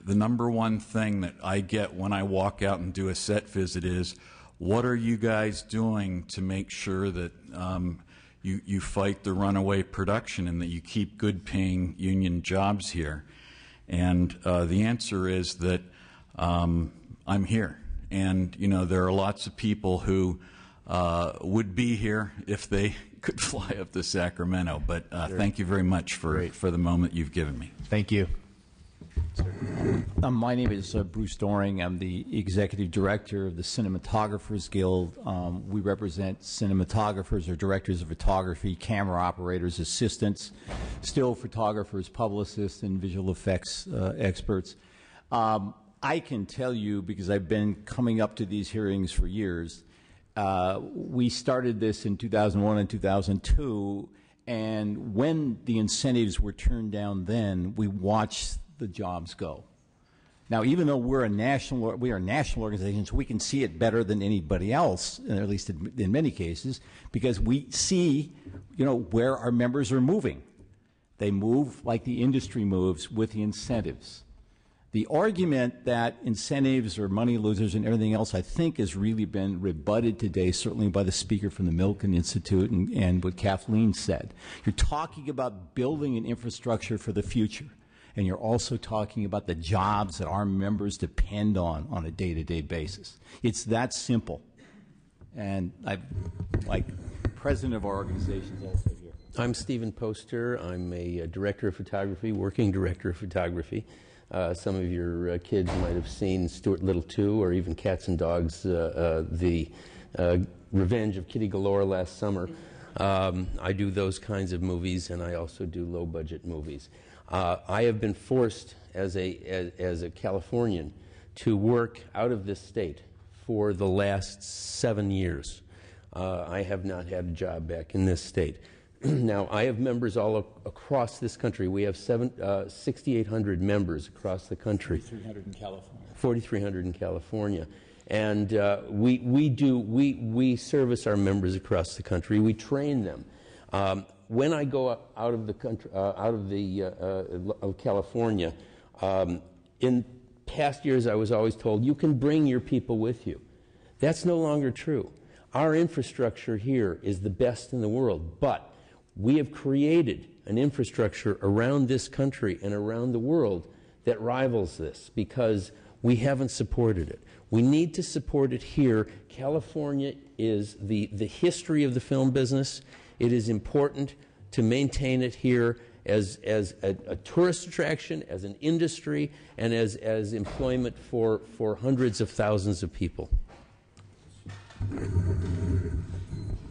number one thing that I get when I walk out and do a set visit is, what are you guys doing to make sure that you fight the runaway production and that you keep good paying union jobs here? And the answer is that I'm here. And, you know, there are lots of people who would be here if they could fly up to Sacramento. But thank you very much for the moment you've given me. Thank you. My name is Bruce Doring. I'm the Executive Director of the Cinematographers Guild. We represent cinematographers or directors of photography, camera operators, assistants, still photographers, publicists, and visual effects experts. I can tell you, because I've been coming up to these hearings for years, we started this in 2001 and 2002, and when the incentives were turned down then, we watched the jobs go. Now, even though we are a national organization, so we can see it better than anybody else, at least in many cases, because we see, you know, where our members are moving. They move like the industry moves with the incentives. The argument that incentives are money losers and everything else, I think, has really been rebutted today, certainly by the speaker from the Milken Institute and what Kathleen said. You're talking about building an infrastructure for the future, and you're also talking about the jobs that our members depend on a day-to-day basis. It's that simple. And I'm like president of our organization is also here. I'm Stephen Poster. I'm a director of photography, working director of photography. Some of your kids might have seen Stuart Little 2 or even Cats and Dogs, The Revenge of Kitty Galore last summer. I do those kinds of movies, and I also do low-budget movies. I have been forced as a Californian to work out of this state for the last 7 years. I have not had a job back in this state. Now, I have members all across this country. We have 6,800 members across the country. 4,300 in California. 4,300 in California. And we service our members across the country. We train them. When I go out of the country, of California, in past years I was always told, you can bring your people with you. That's no longer true. Our infrastructure here is the best in the world, but we have created an infrastructure around this country and around the world that rivals this because we haven't supported it. We need to support it here. California is the history of the film business. It is important to maintain it here as a tourist attraction, as an industry, and as employment for hundreds of thousands of people.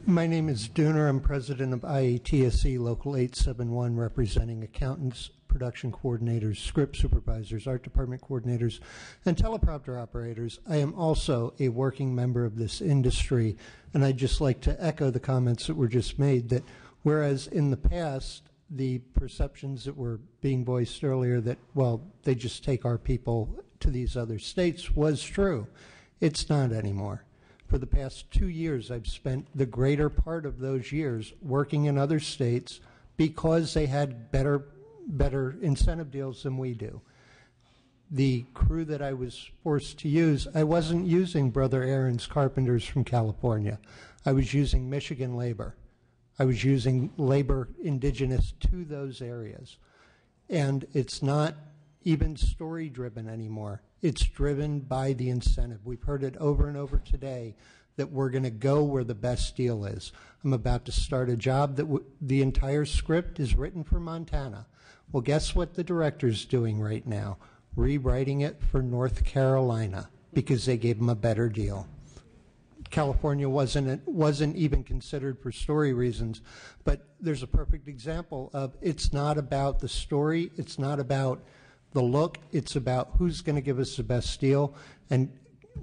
My name is Dooner. I'm president of IATSE Local 871, representing accountants, production coordinators, script supervisors, art department coordinators, and teleprompter operators. I am also a working member of this industry, and I'd just like to echo the comments that were just made, that whereas in the past, the perceptions that were being voiced earlier that, well, they just take our people to these other states was true. It's not anymore. For the past 2 years, I've spent the greater part of those years working in other states because they had better incentive deals than we do. The crew that I was forced to use, I wasn't using Brother Aaron's carpenters from California. I was using Michigan labor. I was using labor indigenous to those areas. And it's not even story-driven anymore. It's driven by the incentive. We've heard it over and over today that we're going to go where the best deal is. I'm about to start a job that the entire script is written for Montana. Well, guess what the director's doing right now? Rewriting it for North Carolina because they gave him a better deal. California wasn't even considered for story reasons, but there's a perfect example of it's not about the story, it's not about the look, it's about who's going to give us the best deal. And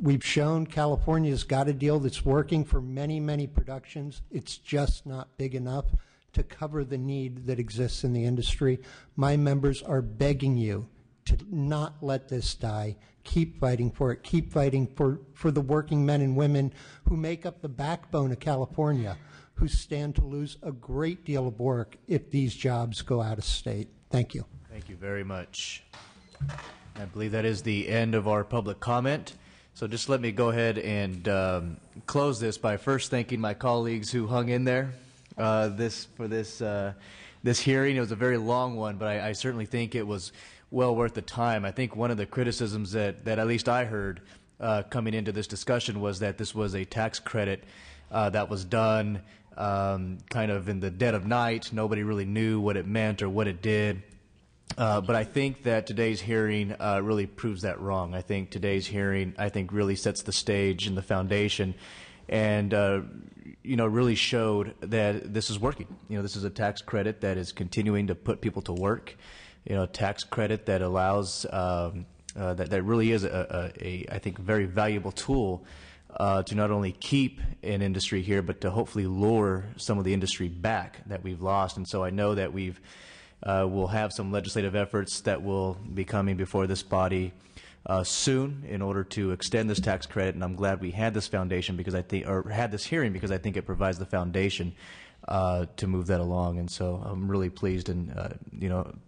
we've shown California's got a deal that's working for many, many productions. It's just not big enough to cover the need that exists in the industry. My members are begging you to not let this die. Keep fighting for it. Keep fighting for the working men and women who make up the backbone of California, who stand to lose a great deal of work if these jobs go out of state. Thank you. Thank you very much. I believe that is the end of our public comment. So just let me go ahead and close this by first thanking my colleagues who hung in there this hearing. It was a very long one, but I certainly think it was well worth the time. I think one of the criticisms that at least I heard coming into this discussion was that this was a tax credit that was done kind of in the dead of night. Nobody really knew what it meant or what it did. But I think that today's hearing really proves that wrong. I think today's hearing, really sets the stage and the foundation, and really showed that this is working. This is a tax credit that is continuing to put people to work. Tax credit that allows that really is I think, very valuable tool to not only keep an industry here, but to hopefully lure some of the industry back that we've lost. And so I know that we'll have some legislative efforts that will be coming before this body soon in order to extend this tax credit. And I'm glad we had this foundation because had this hearing because I think it provides the foundation to move that along. And so I'm really pleased and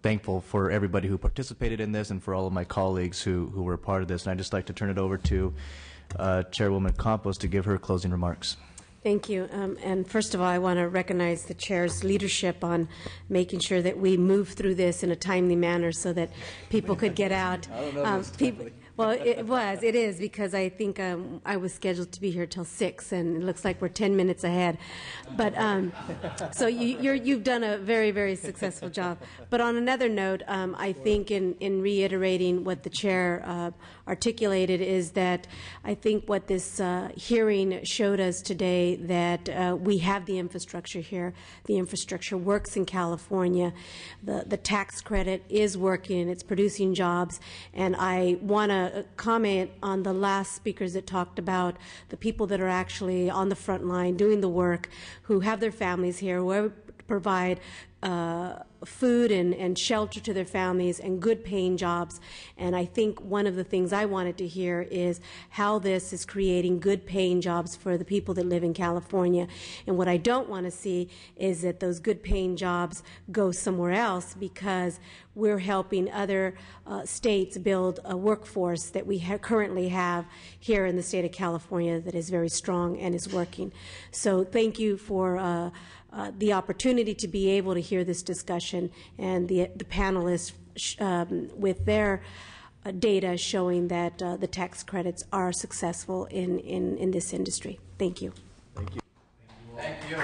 thankful for everybody who participated in this and for all of my colleagues who were a part of this. And I'd just like to turn it over to Chairwoman Campos to give her closing remarks. Thank you. And first of all, I want to recognize the chair's leadership on making sure that we move through this in a timely manner so that people could get out. I don't know well, it is, because I think I was scheduled to be here till 6, and it looks like we're 10 minutes ahead. But so you've done a very, very successful job. But on another note, I think in reiterating what the chair articulated is that I think what this hearing showed us today that we have the infrastructure here. The infrastructure works in California. The tax credit is working, and it's producing jobs. And I want to comment on the last speakers that talked about the people that are actually on the front line doing the work, who have their families here, who provide food and shelter to their families and good paying jobs. And I think one of the things I wanted to hear is how this is creating good paying jobs for the people that live in California. And what I don't want to see is that those good paying jobs go somewhere else, because we're helping other states build a workforce that we currently have here in the state of California that is very strong and is working. So thank you for the opportunity to be able to hear this discussion, and the panelists with their data showing that the tax credits are successful in this industry. Thank you. Thank you. Thank you.